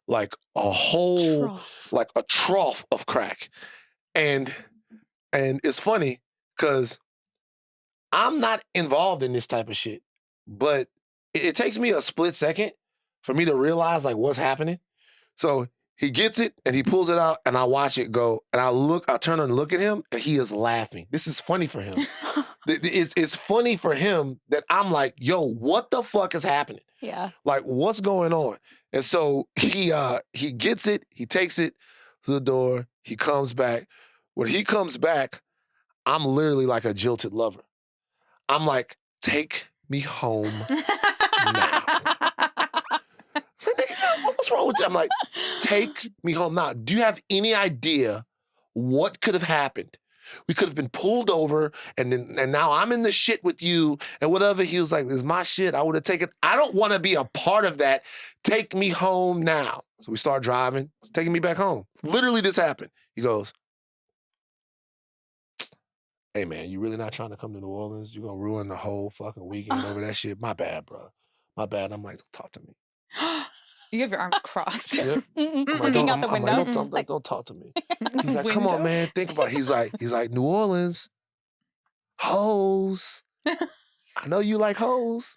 Like a whole, Trough. like a trough of crack. And it's funny because I'm not involved in this type of shit, but it takes me a split second for me to realize like what's happening. So he gets it and he pulls it out and I watch it go and I turn and look at him and he is laughing. This is funny for him. It's funny for him that I'm like, yo, what the fuck is happening? Yeah. Like, what's going on? And so he gets it, he takes it to the door, he comes back. When he comes back, I'm literally like a jilted lover. I'm like, take me home now. So, nigga, what's wrong with you? I'm like, take me home now. Do you have any idea what could have happened? We could have been pulled over, and now I'm in the shit with you, and whatever. He was like, "This is my shit. I would have taken. I don't want to be a part of that. Take me home now." So we start driving. It's taking me back home. Literally, this happened. He goes, "Hey man, you really not trying to come to New Orleans? You're gonna ruin the whole fucking weekend over that shit. My bad, bro. My bad." I'm like, "Don't talk to me." You have your arms crossed. Yep. I'm like, Looking out the I'm window. like, don't talk to me. He's like, come on, man, think about it. He's like, New Orleans, hoes. I know you like hoes.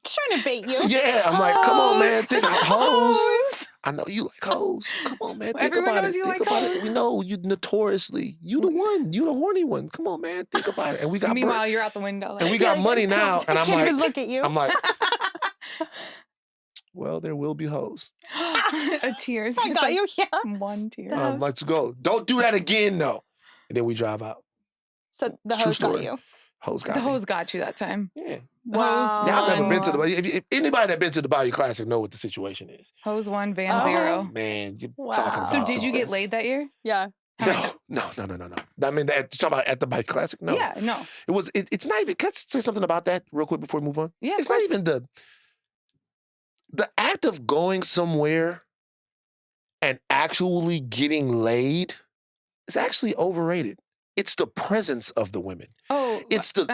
Trying to bait you. Yeah, I'm like, come on, man, Hoes. think about hoes. I know you like hoes. Come on, man, think Everyone about knows it. you Think like about hoes. it. We know you notoriously, you the one, you the horny one. Come on, man, think about it. And we got Meanwhile, you're out the window. and we got money now, and I'm Can't even like, look at you. well, there will be hoes. A tears. I Just got like you. Yeah. one tear. Let's go. Don't do that again, though. And then we drive out. So the True hose got story. you. Hose got The me. hose got you that time. Yeah. Wow. Yeah, I've never been to the Wow. if anybody that been to the Bayou Classic know what the situation is. Hose 1, van Oh. 0. Man, you're Wow. talking So about did you get laid that year? Yeah. No. I mean, you're talking about at the Bayou Classic? No. Yeah, no. It's not even, can I say something about that real quick before we move on? Yeah, It's not even the act of going somewhere and actually getting laid is actually overrated. It's the presence of the women. Oh, It's the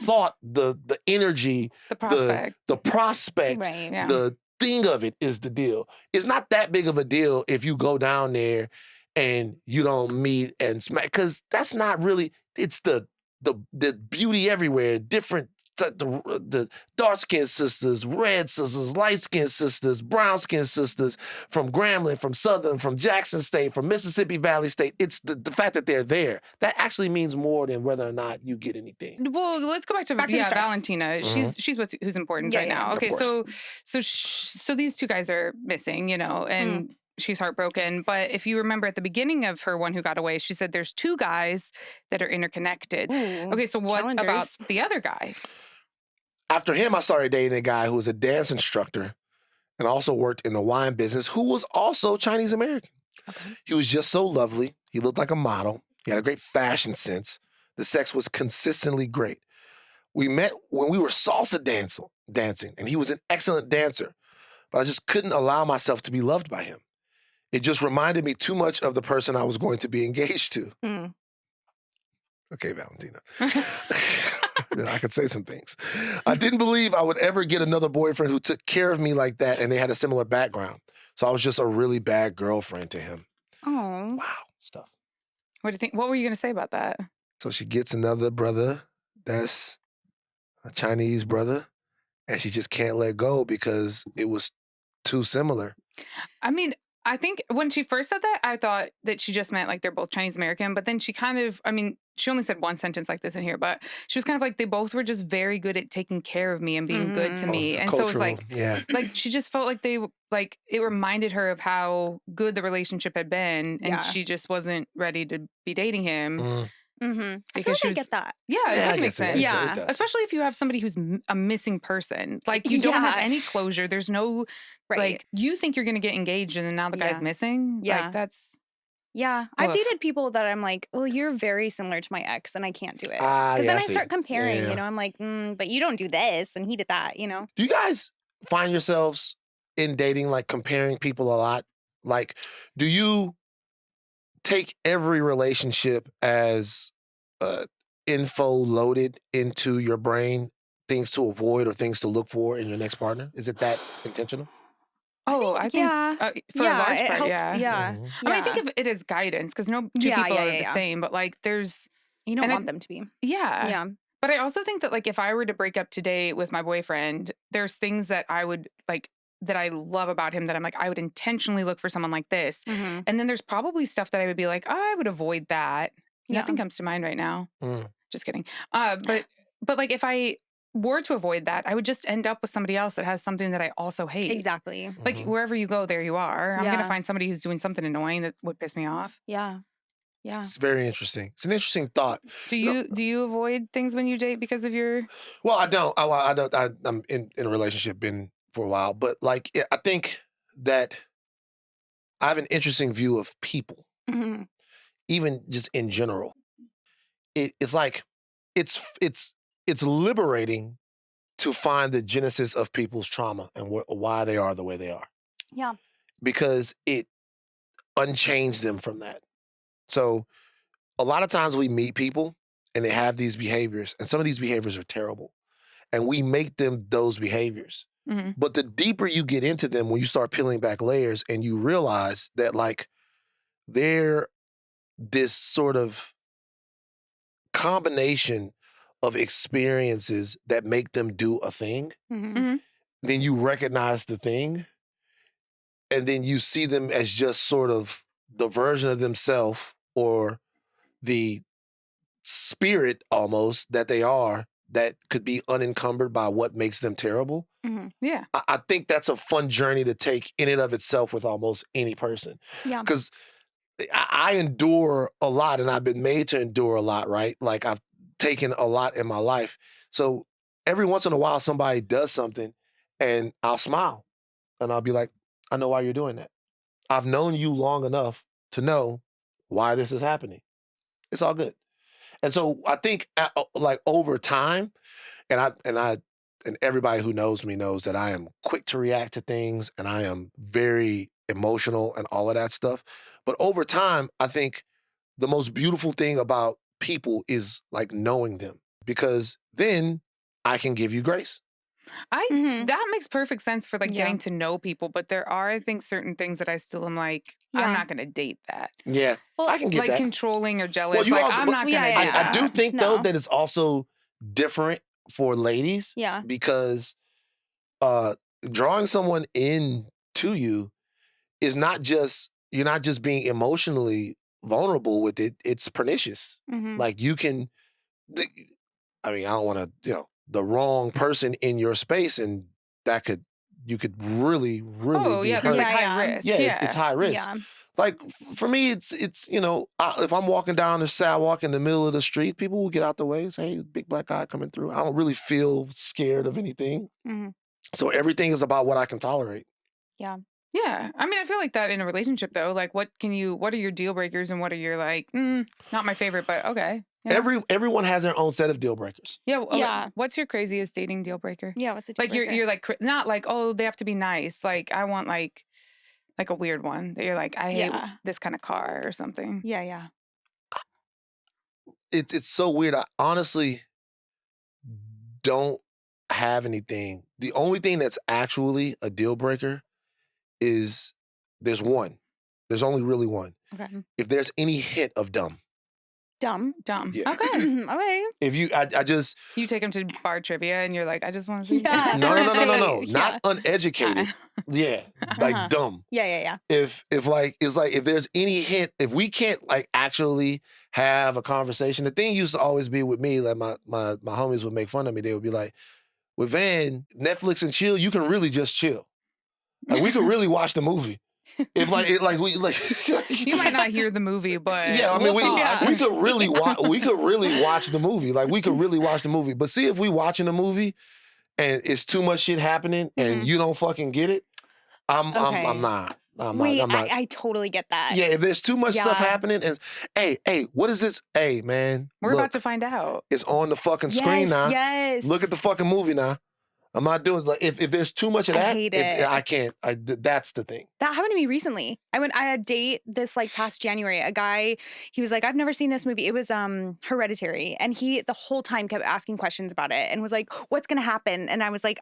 thought, the energy, the prospect. the prospect, Right. Yeah. the thing of it is the deal. It's not that big of a deal if you go down there and you don't meet and smack, because that's not really. It's the beauty everywhere. Different. The dark-skinned sisters, red sisters, light-skinned sisters, brown-skinned sisters from Grambling, from Southern, from Jackson State, from Mississippi Valley State. It's the fact that they're there. That actually means more than whether or not you get anything. Well, let's go back to the start. Valentina. Mhm. She's who's important Yeah, right yeah, now. of Okay, course. so these two guys are missing, you know, and she's heartbroken. But if you remember at the beginning of her One Who Got Away, she said there's two guys that are interconnected. Ooh. Okay, so what Calendars. about the other guy? After him, I started dating a guy who was a dance instructor and also worked in the wine business, who was also Chinese American. Okay. He was just so lovely. He looked like a model. He had a great fashion sense. The sex was consistently great. We met when we were salsa dancing, and he was an excellent dancer, but I just couldn't allow myself to be loved by him. It just reminded me too much of the person I was going to be engaged to. Mm. Okay, Valentina. I could say some things. I didn't believe I would ever get another boyfriend who took care of me like that, and they had a similar background. So I was just a really bad girlfriend to him. Oh. Wow, stuff. What do you think? What were you going to say about that? So she gets another brother that's a Chinese brother, and she just can't let go because it was too similar. I mean, I think when she first said that, I thought that she just meant like they're both Chinese American, but then she kind of, I mean, she only said one sentence like this in here, but she was kind of like, they both were just very good at taking care of me and being good to me. it's And so it was cultural, like, yeah. like she just felt like it reminded her of how good the relationship had been. And Yeah. she just wasn't ready to be dating him. Mm. Mm-hmm. I feel Because like she I was- get that. Yeah, it Yeah, I does make guess it- sense. Yeah. it does. Especially if you have somebody who's a missing person. Like you don't have Yeah. any closure. There's no, Right. like, you think you're going to get engaged and then now the Yeah. guy's missing. Yeah. Like that's, Yeah. I've Oof. dated people that I'm like, well, you're very similar to my ex, and I can't do it. Ah, Because yeah, then I see. start comparing, Yeah. you know, I'm like, but you don't do this, and he did that, you know? Do you guys find yourselves in dating like comparing people a lot? Like, do you take every relationship as info loaded into your brain, things to avoid or things to look for in your next partner? Is it that intentional? Oh, I think for a large it part, helps. yeah. Yeah. Mhm. I mean, I think of it as guidance because no two people are the same, but like there's, You don't and want them to be. yeah. Yeah. But I also think that like if I were to break up today with my boyfriend, there's things that I would like that I love about him that I'm like, I would intentionally look for someone like this. Mhm. And then there's probably stuff that I would be like, oh, I would avoid that. Yeah. Nothing comes to mind right now. Mm. Just kidding. But like if I were to avoid that, I would just end up with somebody else that has something that I also hate. Exactly. Like Mhm. wherever you go, there you are. I'm Yeah. gonna find somebody who's doing something annoying that would piss me off. Yeah. Yeah. It's very interesting. It's an interesting thought. Do you avoid things when you date because of your? Well, I don't. I'm in a relationship, been for a while, but like I think that I have an interesting view of people, Mhm. even just in general. It's like it's liberating to find the genesis of people's trauma and why they are the way they are, Yeah. because it unchains them from that. So a lot of times we meet people and they have these behaviors, and some of these behaviors are terrible, and we make them those behaviors. Mhm. But the deeper you get into them, when you start peeling back layers and you realize that like they're this sort of combination of experiences that make them do a thing, Mhm. then you recognize the thing, and then you see them as just sort of the version of themselves or the spirit almost that they are that could be unencumbered by what makes them terrible. Mhm. Yeah. I think that's a fun journey to take in and of itself with almost any person. Yeah. Because I endure a lot, and I've been made to endure a lot, right? Like I've taken a lot in my life. So every once in a while, somebody does something and I'll smile and I'll be like, I know why you're doing that. I've known you long enough to know why this is happening. It's all good. And so I think like over time, and everybody who knows me knows that I am quick to react to things and I am very emotional and all of that stuff. But over time, I think the most beautiful thing about people is like knowing them, because then I can give you grace. Mhm. That makes perfect sense for like Yeah. getting to know people, but there are, I think, certain things that I still am like, I'm Yeah. not gonna date that. Yeah, Well, I can get Like that. controlling or jealous. Well, you like also- I'm but- not Yeah, gonna yeah, do yeah. I that. do think though No. that it's also different for ladies, Yeah. because drawing someone in to you is not just, you're not just being emotionally vulnerable with it, it's pernicious. Mhm. Like you can, I mean, I don't want to, the wrong person in your space, and you could really, really Oh be yeah, there's hurt. like Yeah, high yeah. risk. Yeah, it's high risk. Yeah. Like for me, it's if I'm walking down the sidewalk in the middle of the street, people will get out the way and say, hey, big black guy coming through. I don't really feel scared of anything. Mhm. So everything is about what I can tolerate. Yeah. Yeah. I mean, I feel like that in a relationship though. Like what are your deal breakers and what are your like, not my favorite, but okay. You know? Everyone has their own set of deal breakers. Yeah. Well, Yeah. What's your craziest dating deal breaker? Yeah. What's a deal Like breaker? you're like not like, oh, they have to be nice. Like I want like a weird one that you're like, I hate Yeah. this kind of car or something. Yeah. Yeah. It's so weird. I honestly don't have anything. The only thing that's actually a deal breaker is there's one. There's only really one. Okay. If there's any hint of dumb. Dumb. Dumb. Yeah. Okay. Okay. If you, I just You take them to bar trivia and you're like, I just want to see. Yeah. no, First date. not uneducated. Yeah, like Uh-huh. dumb. Yeah. Yeah. Yeah. If like it's like if there's any hint, if we can't like actually have a conversation. The thing used to always be with me, like my homies would make fun of me. They would be like, with Van, Netflix and chill, you can really just chill. Like we could really watch the movie. If like it like we like You might not hear the movie, but yeah, I mean we'll talk. we could really watch the movie. Like we could really watch the movie. But see if we watching the movie and it's too much shit happening and you don't fucking get it, I'm not. Wait, I'm not. I totally get that. Yeah, if there's too much stuff Yeah. happening, and hey, what is this? Hey, man, We're look, about to find out. it's on the fucking screen now. Yes. Look at the fucking movie now. I'm not doing like if there's too much of that, hate it. I can't. That's the thing. That happened to me recently. I had a date this like past January. A guy, he was like, I've never seen this movie. It was Hereditary. And he the whole time kept asking questions about it and was like, what's gonna happen? And I was like,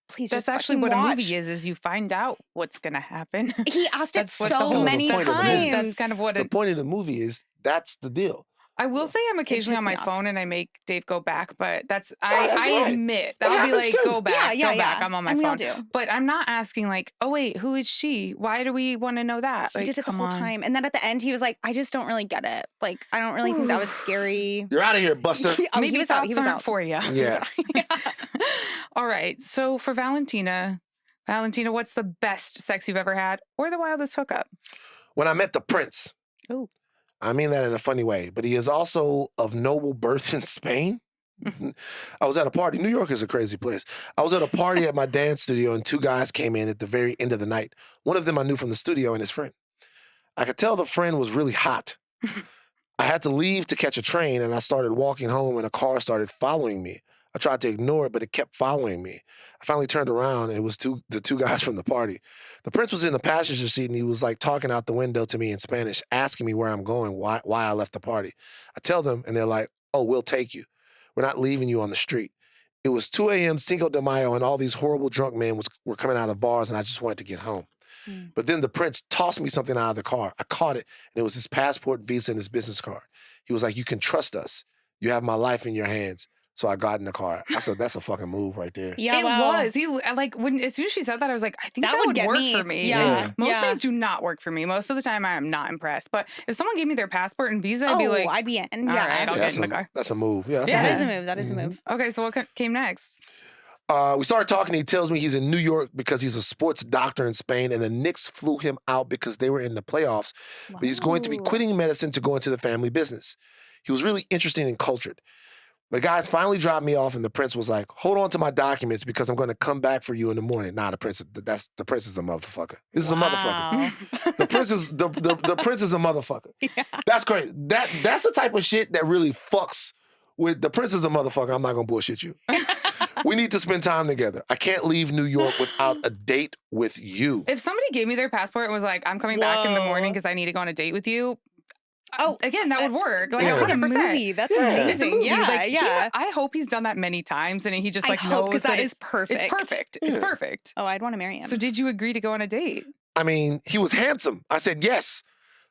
please That's just actually fucking what watch. a movie is you find out what's gonna happen. He asked it That's what so many point of the movie- times. That's kind of what The it point of the movie is that's the deal. I will say I'm occasionally on pissed my me off. phone and I make Dave go back, but that's that's I right. admit That I'll be happens like, too. go back, yeah, go back. I'm on my and phone. We all do. But I'm not asking like, oh wait, who is she? Why do we want to know that? He Like, did it the come whole on. time. And then at the end, he was like, I just don't really get it. Like, I don't really think that was scary. You're out of here, Buster. Oh, Maybe he was out. He thoughts was aren't out. for you. Yeah. All right. So for Valentina, what's the best sex you've ever had or the wildest hookup? When I met the prince. Oh. I mean that in a funny way, but he is also of noble birth in Spain. I was at a party. New York is a crazy place. I was at a party at my dance studio and two guys came in at the very end of the night. One of them I knew from the studio and his friend. I could tell the friend was really hot. I had to leave to catch a train and I started walking home and a car started following me. I tried to ignore it, but it kept following me. I finally turned around and it was the two guys from the party. The prince was in the passenger seat and he was like talking out the window to me in Spanish, asking me where I'm going, why I left the party. I tell them and they're like, oh, we'll take you. We're not leaving you on the street. It was 2 a.m. Cinco de Mayo and all these horrible drunk men were coming out of bars and I just wanted to get home. But then the prince tossed me something out of the car. I caught it and it was his passport, visa, and his business card. He was like, you can trust us. You have my life in your hands. So I got in the car. I said, that's a fucking move right there. Yeah, It wow. was. He like as soon as she said that, I was like, I think That that would get work me. for me. Yeah. Most Yeah. things do not work for me. Most of the time, I am not impressed. But if someone gave me their passport and visa, I'd be like, I'd be in. all Yeah. right, I'll get in the car. That's a move. Yeah, that's Yeah. a That move. is a move. That is a move. Okay, so what came next? We started talking. He tells me he's in New York because he's a sports doctor in Spain, and the Knicks flew him out because they were in the playoffs. But he's going to be Wow. quitting medicine to go into the family business. He was really interesting and cultured. The guys finally dropped me off, and the prince was like, "Hold on to my documents because I'm going to come back for you in the morning." Nah, the prince is a motherfucker. This is a motherfucker. Wow. The prince is the prince is a motherfucker. Yeah. That's crazy. That's the type of shit that really fucks with the prince is a motherfucker. I'm not gonna bullshit you. We need to spend time together. I can't leave New York without a date with you. If somebody gave me their passport and was like, I'm coming back in the morning Whoa. because I need to go on a date with you, Oh, again, that would work. Like Yeah. That's like a 100%. movie. That's Yeah. amazing. It's a movie. Yeah, Like, yeah. I hope he's done that many times and he just I like hope, knows 'cause that that is perfect. It's perfect. It's Yeah. perfect. Oh, I'd want to marry him. So did you agree to go on a date? I mean, he was handsome. I said yes.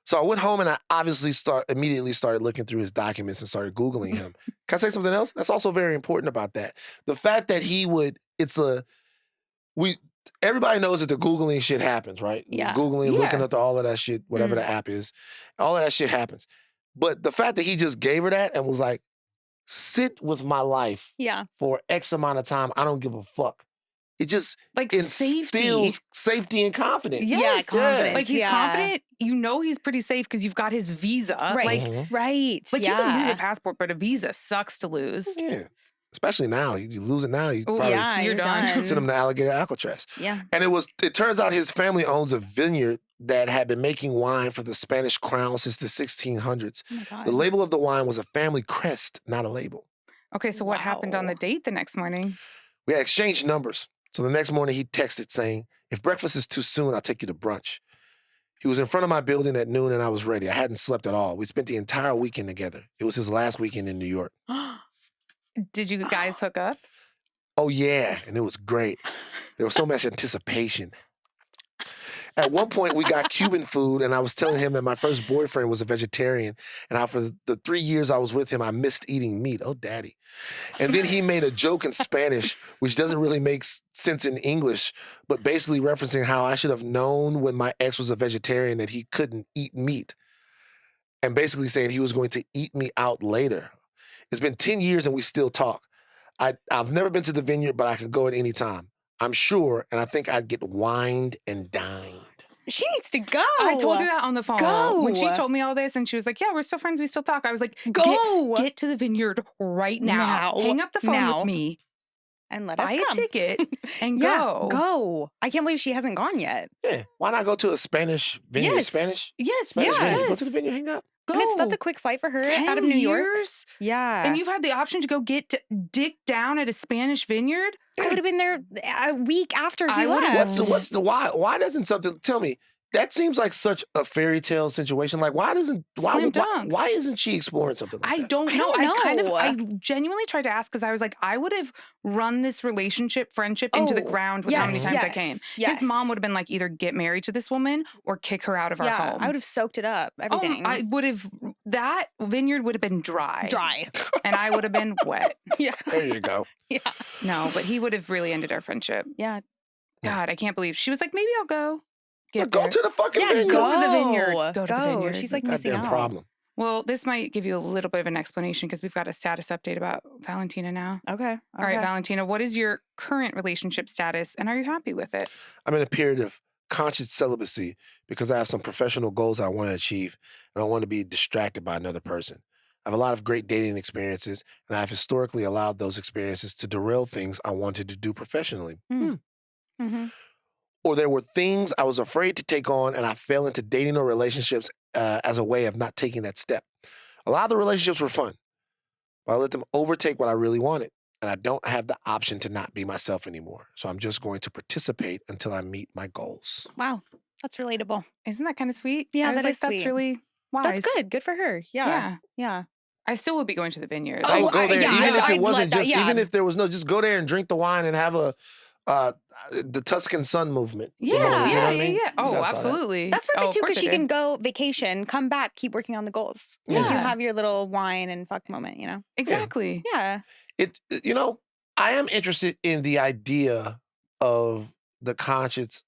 So I went home and I obviously immediately started looking through his documents and started Googling him. Can I say something else? That's also very important about that. The fact that everybody knows that the Googling shit happens, right? Yeah. Googling, Yeah. looking at all of that shit, whatever the app is, all of that shit happens. But the fact that he just gave her that and was like, sit with my life yeah. for X amount of time, I don't give a fuck. It just Like instills safety. safety and confidence. Yes. confidence. Like he's Yeah. confident. You know he's pretty safe because you've got his visa. Right. Like, Mhm. Right. like you can lose yeah. a passport, but a visa sucks to lose. Yeah. Especially now. You lose it now, you Oh, probably yeah, you're you're done. done. send him to alligator Alcatraz. Yeah. And it turns out his family owns a vineyard that had been making wine for the Spanish crown since the 1600s. Oh my God. The label of the wine was a family crest, not a label. Okay, so what happened on the Wow. date the next morning? We had exchanged numbers. So the next morning he texted saying, if breakfast is too soon, I'll take you to brunch. He was in front of my building at noon and I was ready. I hadn't slept at all. We spent the entire weekend together. It was his last weekend in New York. Did you guys hook up? Oh, yeah. And it was great. There was so much anticipation. At one point, we got Cuban food, and I was telling him that my first boyfriend was a vegetarian, and how for the 3 years I was with him, I missed eating meat. Oh, daddy. And then he made a joke in Spanish, which doesn't really make sense in English, but basically referencing how I should have known when my ex was a vegetarian that he couldn't eat meat, and basically saying he was going to eat me out later. It's been 10 years, and we still talk. I've never been to the vineyard, but I could go at any time. I'm sure, and I think I'd get wined and dined. She needs to go. I told her that on the phone. Go. When she told me all this and she was like, yeah, we're still friends. We still talk. I was like, Go. Get to the vineyard right now. Now. Hang up the phone Now. with me. And let us Buy a come. ticket and Yeah, go. go. I can't believe she hasn't gone yet. Yeah, why not go to a Spanish vineyard? Yes. Spanish Yes, vineyard. Go yes. to the vineyard, hang out. go. And that's a quick flight for her 10 out of New York. years? Yeah. And you've had the option to go dig down at a Spanish vineyard? I would have been there a week after he I would've- left. What's the why? Why doesn't something tell me? That seems like such a fairy tale situation. Like, Slam dunk. why isn't she exploring something like I that? don't know. I don't know. I genuinely tried to ask because I was like, I would have run this friendship into the ground with how many times I came. His mom would have been like, either get married to this woman or kick her out of our home. I would have soaked it up, everything. I would have, that vineyard would have been dry. And I would have been wet. Yeah. There you go. Yeah. No, but he would have really ended our friendship. Yeah. God, I can't believe. She was like, maybe I'll go. Go to the fucking vineyard. Go to the vineyard. Go to the vineyard. She's like missing Goddamn out. problem. Well, this might give you a little bit of an explanation because we've got a status update about Valentina now. Okay. All right, Valentina, what is your current relationship status and are you happy with it? I'm in a period of conscious celibacy because I have some professional goals I want to achieve and I want to be distracted by another person. I have a lot of great dating experiences and I've historically allowed those experiences to derail things I wanted to do professionally. Mm-hmm. Or there were things I was afraid to take on and I fell into dating or relationships as a way of not taking that step. A lot of the relationships were fun, but I let them overtake what I really wanted. And I don't have the option to not be myself anymore. So I'm just going to participate until I meet my goals. Wow. That's relatable. Isn't that kind of sweet? Yeah, I was that like, is that's sweet. really wise. That's good. Good for her. Yeah. Yeah. I still would be going to the vineyard. I would go there, even if I'd it wasn't let that- just, yeah. even if there was no, just go there and drink the wine and have the Tuscan Sun movement. Yes, You know what I mean? yeah. Oh, You guys saw that. absolutely. That's Oh, perfect of too, course because I she can did. go vacation, come back, keep working on the goals. Like you Yeah. have your little wine and fuck moment, you know? Exactly. Yeah. I am interested in the idea of the conscious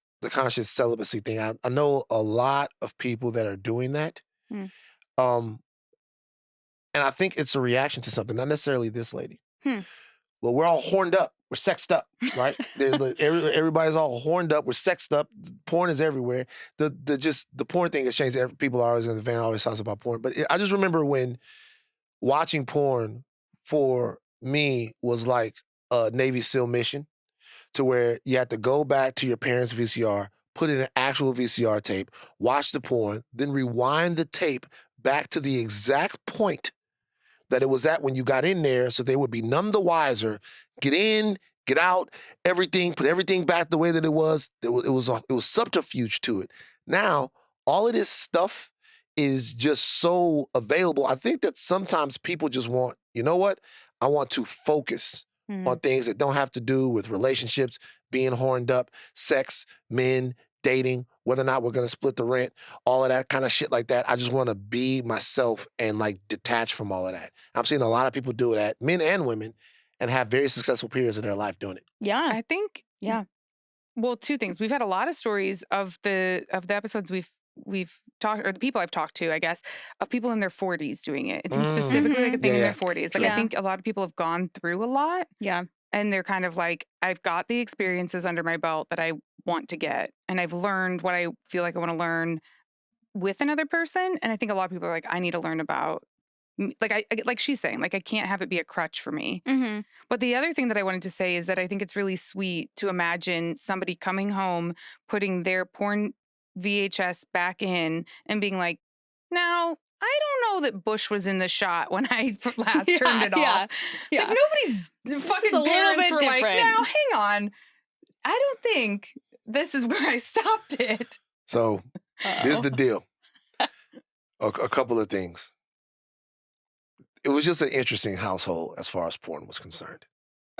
celibacy thing. I know a lot of people that are doing that. Mm. And I think it's a reaction to something, not necessarily this lady. Well, we're all horned up. We're sexed up, right? Everybody's all horned up. We're sexed up. Porn is everywhere. The porn thing has changed. People are always in the van, always talks about porn. But I just remember when watching porn for me was like a Navy SEAL mission, to where you had to go back to your parents' VCR, put in an actual VCR tape, watch the porn, then rewind the tape back to the exact point that it was at when you got in there, so they would be none the wiser. Get in, get out, everything, put everything back the way that it was. It was subterfuge to it. Now, all of this stuff is just so available. I think that sometimes people just want, you know what? I want to focus on things that don't have to do with relationships, being horned up, sex, men, dating, whether or not we're going to split the rent, all of that kind of shit like that. I just want to be myself and like detach from all of that. I'm seeing a lot of people do that, men and women, and have very successful periods of their life doing it. Yeah. I think. Yeah. Well, two things. We've had a lot of stories of the episodes we've talked, or the people I've talked to, I guess, of people in their 40s doing it. It seems specifically like a thing in their 40s. Like I think a lot of people have gone through a lot. Yeah. And they're kind of like, I've got the experiences under my belt that I want to get. And I've learned what I feel like I want to learn with another person. And I think a lot of people are like, I need to learn about, like she's saying, like I can't have it be a crutch for me. Mm-hmm. But the other thing that I wanted to say is that I think it's really sweet to imagine somebody coming home, putting their porn VHS back in and being like, now, I don't know that Bush was in the shot when I last turned it off. Yeah. Like nobody's fucking a little parents bit were like, different. now hang on. I don't think this is where I stopped it. So here's the deal. A couple of things. It was just an interesting household as far as porn was concerned.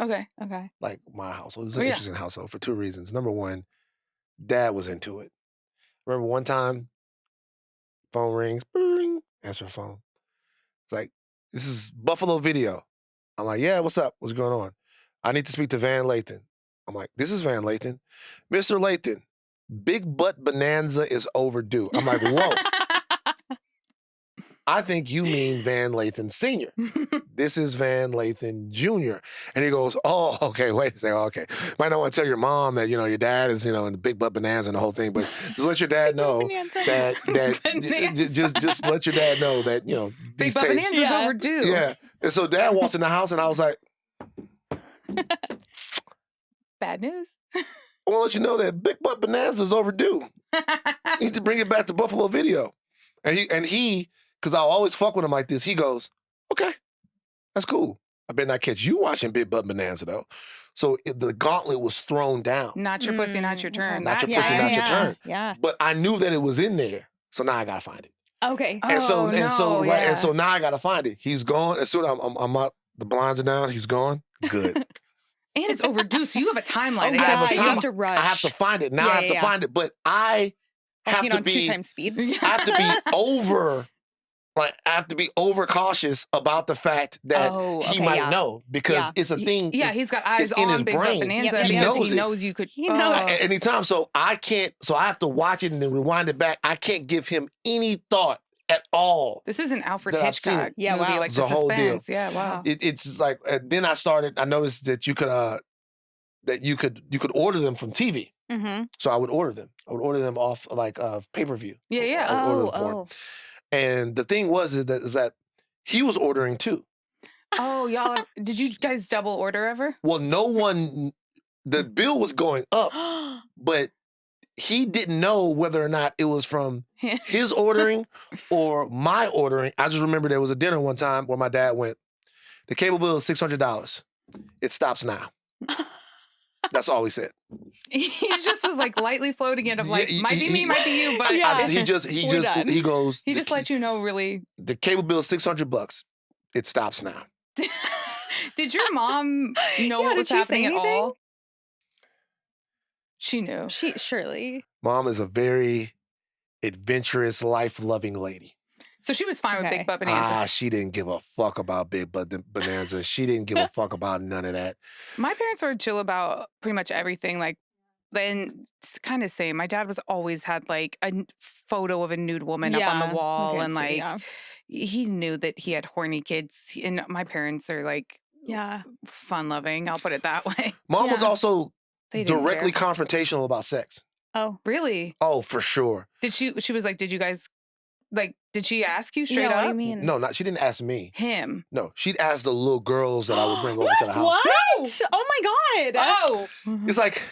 Okay. Like my household. It was an interesting household for two reasons. Number one, Dad was into it. Remember one time, phone rings, bing, answer the phone. It's like, this is Buffalo Video. I'm like, yeah, what's up? What's going on? I need to speak to Van Lathan. I'm like, this is Van Lathan. Mr. Lathan, Big Butt Bonanza is overdue. I'm like, whoa. I think you mean Van Lathan Sr. This is Van Lathan Jr. And he goes, oh, okay, wait a second, okay. Might not want to tell your mom that, your dad is, in the Big Butt Bonanza and the whole thing, but just let your dad know that just let your dad know that, Big these Butt tapes. Bonanza's overdue. Yeah. And so Dad walks in the house and I was like, Bad news. I want to let you know that Big Butt Bonanza is overdue. You need to bring it back to Buffalo Video. And he because I always fuck with him like this. He goes, okay, that's cool. I better not catch you watching Big Butt Bonanza though. So the gauntlet was thrown down. Not your pussy, not your turn. Not your That pussy, time. not your turn. Yeah. But I knew that it was in there, so now I gotta find it. Okay. And so yeah. now I gotta find it. He's gone. As soon as I'm out, the blinds are down. He's gone. Good. And it's overdue, so you have a timeline. Oh, I have a you time. have to rush. I have to find it now. I have to find it, but I have to on be 2 times speed. I have to be overcautious about the fact that he might know because it's a thing. Yeah, he's got eyes in his on Big Butt brain. Bonanza. He because knows he it. knows you could. He knows At any time. So I can't. So I have to watch it and then rewind it back. I can't give him any thought at all. This is an Alfred That I've seen Hitchcock it. Yeah, movie, wow. like It's the a whole deal. suspense. Yeah, wow. It's just like then I noticed that you could order them from TV. Mm-hmm. So I would order them. I would order them off like pay-per-view. Yeah, yeah. I would order them for him. And the thing is that he was ordering too. Oh, y'all, did you guys double order ever? Well, no one, the bill was going up, but he didn't know whether or not it was from his ordering or my ordering. I just remember there was a dinner one time where my dad went, the cable bill is $600. It stops now. That's all he said. He just was like lightly floating it of like, Yeah, might be me, might be you, but He goes, he just let you know really. the cable bill is $600. It stops now. Did your mom know what did was she say happening at anything? all? She knew. She surely. Mom is a very adventurous, life-loving lady. So she was fine with Okay. Big Butt Bonanza. She didn't give a fuck about Big Butt Bonanza. She didn't give a fuck about none of that. My parents were chill about pretty much everything. Like, then it's kind of same. My dad was always had like a photo of a nude woman up on the wall, and like he knew that he had horny kids. And my parents are like, fun loving. I'll put it that way. Mom was also They didn't directly care. confrontational about sex. Oh, Really? Oh, for sure. Did she was like, did you guys like? Did she ask you straight What do up? you mean? No, she didn't ask me. Him. No, she'd ask the little girls that I would bring over to the house. What? Oh my God. Oh. It's like,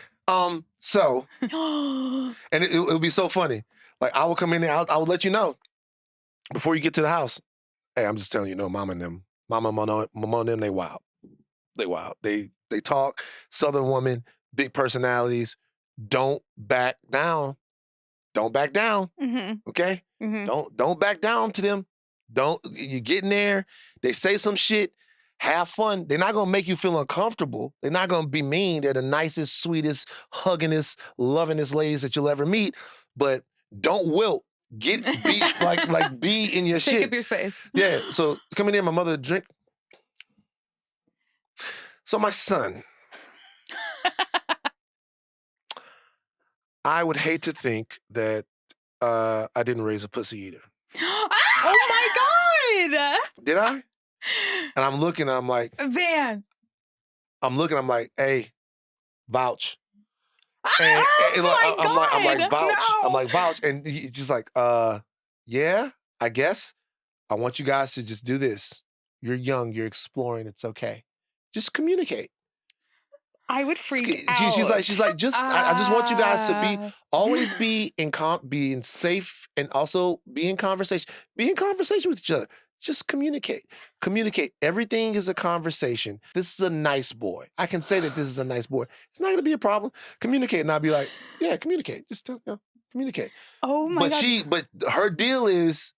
so, and it would be so funny. Like I would come in there, I would let you know before you get to the house. Hey, I'm just telling you, Mama and them, they wild. They wild. They talk. Southern woman, big personalities. Don't back down. Don't back down. Mm-hmm. Okay? Mm-hmm. Don't back down to them. You get in there, they say some shit, have fun. They're not gonna make you feel uncomfortable. They're not gonna be mean. They're the nicest, sweetest, huggingest, lovingest ladies that you'll ever meet. But don't wilt. Be be in your Take shit. up your space. Yeah. So come in here, my mother drink. So my son, I would hate to think that I didn't raise a pussy eater. Oh my God. Did I? And I'm looking, I'm like, Van. I'm like, hey, vouch. I'm like, vouch. No. I'm like, vouch. And he's just like, yeah, I guess. I want you guys to just do this. You're young, you're exploring, it's okay. Just communicate. I would freak out. She's like, I just want you guys to always be being safe and also be in conversation. Be in conversation with each other. Just communicate. Communicate. Everything is a conversation. This is a nice boy. I can say that this is a nice boy. It's not going to be a problem. Communicate. And I'll be like, yeah, communicate. Just communicate. Oh my God. But her deal is,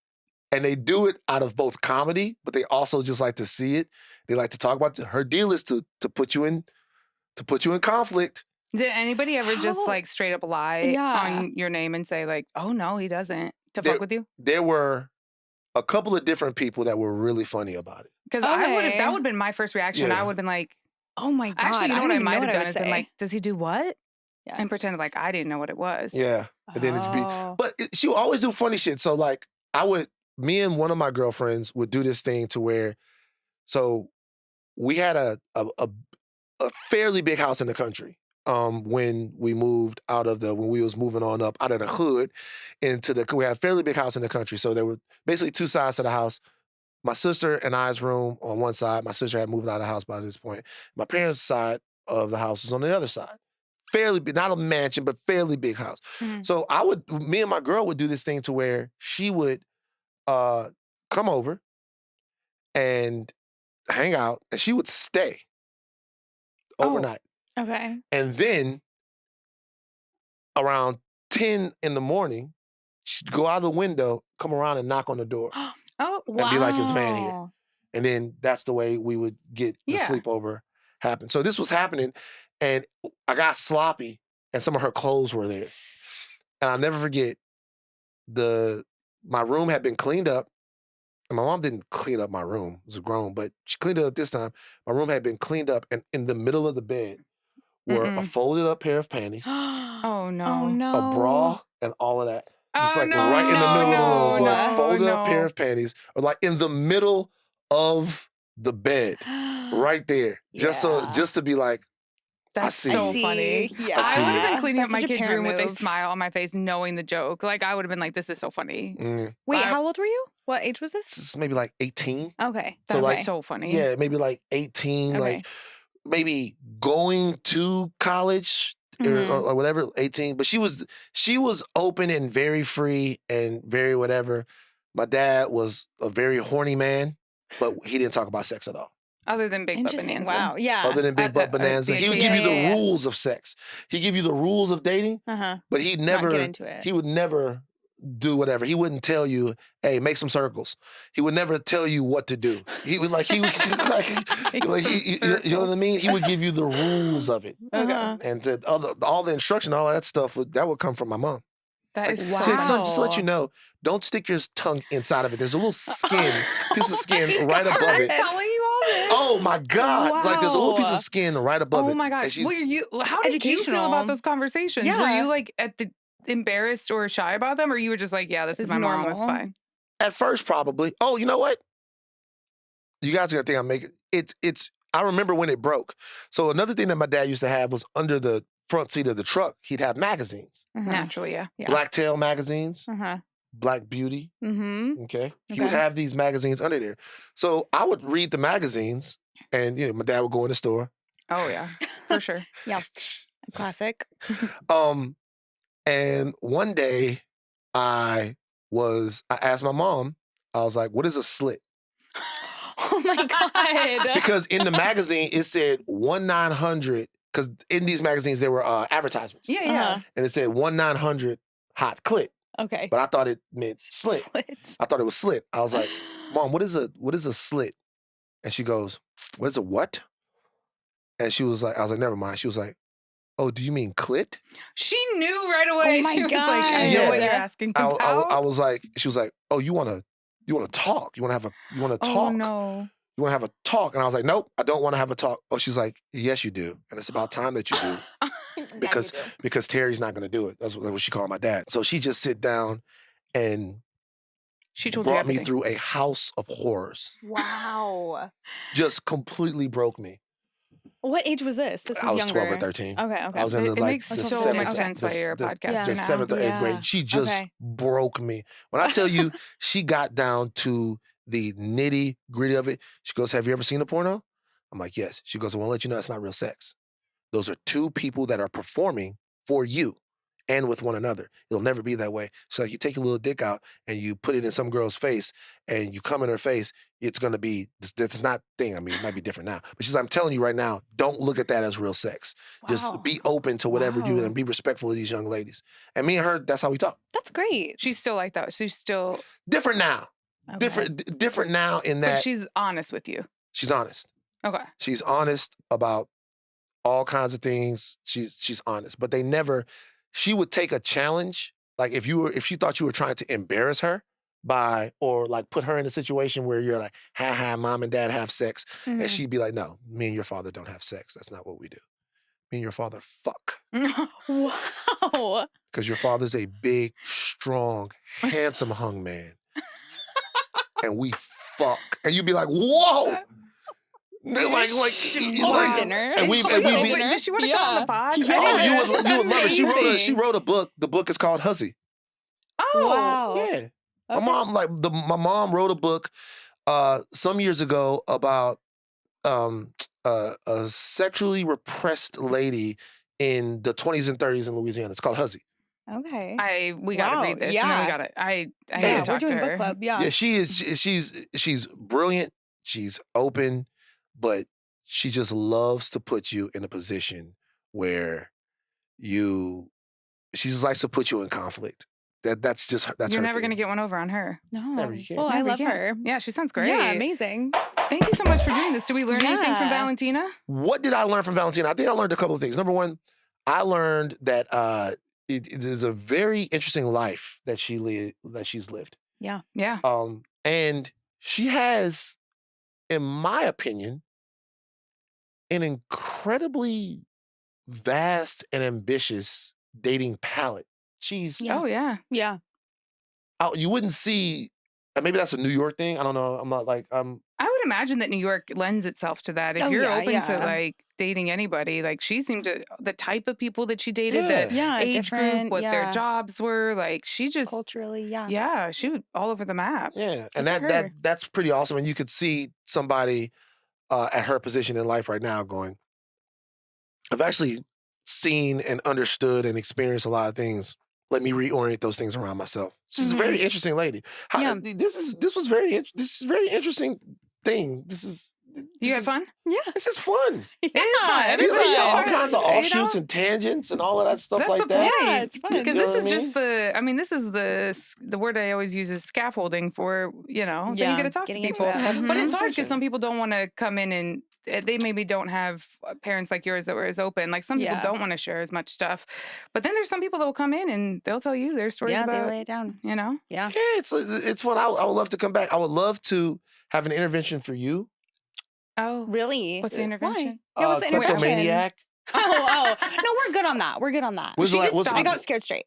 and they do it out of both comedy, but they also just like to see it. They like to talk about it. Her deal is to put you in conflict. Did anybody ever just How- like straight up lie on your name and say like, oh no, he doesn't to fuck with you? There were a couple of different people that were really funny about it. Because Okay. that would have been my first reaction. Yeah. I would have been like, Oh my God. actually, you know I what don't I even might know have what I done would is been say. like, does he do what? Yeah. And pretended like I didn't know what it was. Yeah. And then Oh. but she would always do funny shit. So like me and one of my girlfriends would do this thing to where, so we had a fairly big house in the country. When we moved when we was moving on up out of the hood we had a fairly big house in the country. So there were basically two sides to the house. My sister and I's room on one side. My sister had moved out of the house by this point. My parents' side of the house was on the other side. Fairly big, not a mansion, but fairly big house. Mhm. So me and my girl would do this thing to where she would come over and hang out, and she would stay overnight. Okay. And then around 10 in the morning, she'd go out of the window, come around and knock on the door. Oh, And be like, "Is Van here?" And then that's the way we would get the Yeah. sleepover happen. So this was happening, and I got sloppy, and some of her clothes were there. And I'll never forget, my room had been cleaned up, and my mom didn't clean up my room. It was grown, but she cleaned it up this time. My room had been cleaned up, and in the middle of the bed were a folded up pair of panties, Oh, no. Oh no. a bra, and all of that. Just Oh, like no, right in the middle of the room, were a no, folded up pair no. of panties, or like in the middle of the bed, right there. Just to be like, That's see so you. funny. Yeah. I see I would have you. been cleaning up That's my such a kids' parent room with a move. smile on my face, knowing the joke. Like, I would have been like, this is so funny. Wait, I- how old were you? What age was This this? is maybe like 18. Okay. So, That's like, so funny. Yeah, maybe like 18, Okay. like maybe going to college or whatever, 18. But she was open and very free and very whatever. My dad was a very horny man, but he didn't talk about sex at all. Other than Big Butt Interesting. Bonanza. Wow. Yeah. Other than Big Butt Bonanza, the he would give you occasion. the Yeah. rules of sex. He'd give you the rules of dating, but he'd never Not get into it. he would never do whatever. He wouldn't tell you, "Hey, make some circles." He would never tell you what to do. He would like you know what I mean? He would give you the rules of it, Okay. and all the instruction, all of that stuff that would come from my mom. That is so Wow. So just to let you know, don't stick your tongue inside of it. There's a little piece of skin right above I'm it. telling you all this. Oh my God! Like there's a little piece Wow. of skin right above it. Oh my God. And she's- How did you feel educational. about those conversations? Were Yeah. you like embarrassed or shy about them? Or you were just like, yeah, this is It's my mom. It's normal. fine. At first, probably. Oh, you know what? You guys are gonna think I'm making it's. I remember when it broke. So another thing that my dad used to have was under the front seat of the truck. He'd have magazines, Naturally, yeah. Yeah. Blacktail magazines, Uh-huh. Black Beauty. Mm-hmm. Okay, he would Okay. have these magazines under there. So I would read the magazines, and my dad would go in the store. Oh, yeah. For sure. Classic. And one day I asked my mom. I was like, "What is a slit?" Oh my God. Because in the magazine it said 1-900. Because in these magazines there were advertisements, Yeah, yeah. Uh-huh. and it said 1-900 hot clit. Okay. But I thought it meant slit. I thought it was slit. I was like, "Mom, what is a slit?" And she goes, "What is a what?" And she was like, I was like, "Never mind." She was like, "Oh, do you mean clit?" She knew right away. Oh my She was like, I God. know what Yeah. you're asking I about. was like, she was like, "Oh, you want to talk? You want to talk? Oh, no. You want to have a talk?" And I was like, "Nope, I don't want to have a talk." Oh, she's like, "Yes, you do. And it's about time that you do." Because Terry's not going to do it. That's what she called my dad. So she just sit down and She told you brought me everything. through a house of horrors. Wow. Just completely broke me. What age was this? This was I was younger. 12 or 13. Okay. I was in It the makes the so seventh- much sense why you're a the podcaster the now. 7th or 8th Yeah. grade. She just Okay. broke me. When I tell you, she got down to the nitty gritty of it. She goes, "Have you ever seen a porno?" I'm like, "Yes." She goes, "I want to let you know it's not real sex. Those are two people that are performing for you and with one another. It'll never be that way. So you take your little dick out and you put it in some girl's face and you come in her face, it's going to be, that's not thing. I mean, it might be different now. But she's like, "I'm telling you right now, don't look at that as real sex. Just Wow. be open to whatever you do Wow. and be respectful of these young ladies." And me and her, that's how we talk. That's great. She's still like that. She's still, Different now. Okay. Different now in but that she's honest with you. she's honest. Okay. She's honest about all kinds of things. She's honest, but she would take a challenge. Like if she thought you were trying to embarrass her or like put her in a situation where you're like, "Ha, mom and dad have sex." Mhm. And she'd be like, "No, me and your father don't have sex. That's not what we do. Me and your father fuck. Wow. Because your father's a big, strong, handsome hung man. And we fuck." And you'd be like, "Whoa." They're like, Over dinner. and we Over be- dinner. Does she want to come on the pod? Yeah. Oh, you That's would love it. She amazing. wrote a book. The book is called Hussy. Oh. Wow. Yeah. My Okay. mom, my mom wrote a book some years ago about a sexually repressed lady in the 20s and 30s in Louisiana. It's called Hussy. Okay. We got to Wow, read this, and then we yeah. got to. I need Yeah, to we're talk to doing her. book club. Yeah. Yeah, she's brilliant. She's open, but she just loves to put you in a position where she just likes to put you in conflict. That's You're her never thing. going to get one over on her. No. Never, you can't. Oh, I Never love can. her. Yeah, she sounds great. Yeah, amazing. Thank you so much for doing this. Did we learn anything from Yeah. Valentina? What did I learn from Valentina? I think I learned a couple of things. Number one, I learned that it is a very interesting life that she's lived. Yeah. And she has, in my opinion, an incredibly vast and ambitious dating palette. She's Yeah. Oh, yeah. Yeah. you wouldn't see, and maybe that's a New York thing. I don't know. I'm not like I would imagine that New York lends itself to that. If Oh, you're yeah, open to yeah. like dating anybody, like she seemed to, the type of people that she dated, Yeah. the Yeah. age group, different, what their yeah. jobs were, like she just, Culturally, yeah. yeah, she was all over the map. Yeah, and Good for that her. that's pretty awesome. And you could see somebody at her position in life right now going, I've actually seen and understood and experienced a lot of things. Let me reorient those things around myself. She's a very interesting lady. Yeah. This is very interesting thing. You had fun? Yeah. This is fun. It is fun. it It There's is is like fun. all fun. kinds of You know? offshoots and tangents and all of that stuff That's like the that. point. Yeah, it's fun. Because You know this what I is mean? just this is the word I always use is scaffolding for, then you Yeah, get to talk to getting into people. it. Have a But it's hard conversation. because some people don't want to come in and they maybe don't have parents like yours that were as open. Like some people Yeah. don't want to share as much stuff. But then there's some people that will come in and they'll tell you their stories Yeah, they about, lay it down. Yeah. Yeah. Yeah, it's fun. I would love to come back. I would love to have an intervention for you. Oh, Really? what's the intervention? Yeah, what's the intervention? Kleptomaniac. Oh. No, we're good on that. We're good on that. Was She like- did was- stop. I got scared straight.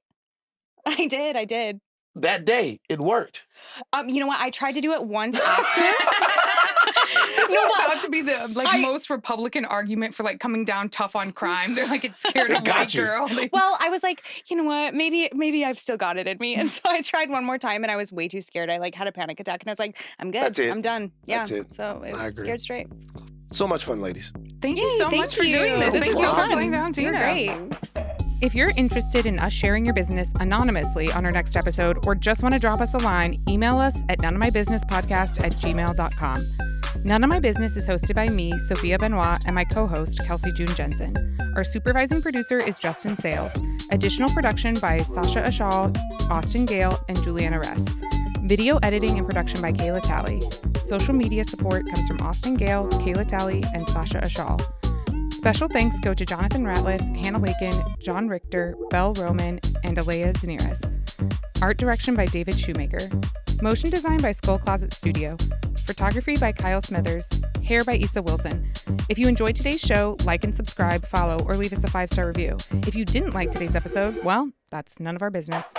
I did. That day, it worked. You know what? I tried to do it once after. This No, was but about to be the most Republican argument for like coming down tough on crime. They're like, it's scared a It got white you. girl. Well, I was like, you know what? Maybe I've still got it in me. And so I tried one more time and I was way too scared. I like had a panic attack and I was like, I'm good. That's it. I'm done. Yeah. That's it. So it I was agree. scared straight. So much fun, ladies. Thank you Yay, so thank much for you. doing this. This Thank was you for fun. playing Valentina. You're great. If you're interested in us sharing your business anonymously on our next episode or just want to drop us a line, email us at noneofmybusinesspodcast@gmail.com. None of My Business is hosted by me, Sophia Benoit, and my co-host, Kelsey June Jensen. Our supervising producer is Justin Sales. Additional production by Sasha Ashal, Austin Gale, and Juliana Ress. Video editing and production by Kayla Talley. Social media support comes from Austin Gale, Kayla Talley, and Sasha Ashal. Special thanks go to Jonathan Ratliff, Hannah Lakin, John Richter, Belle Roman, and Alea Zaniris. Art direction by David Shoemaker. Motion design by Skull Closet Studio. Photography by Kyle Smithers. Hair by Issa Wilson. If you enjoyed today's show, like and subscribe, follow, or leave us a 5-star review. If you didn't like today's episode, well, that's none of our business.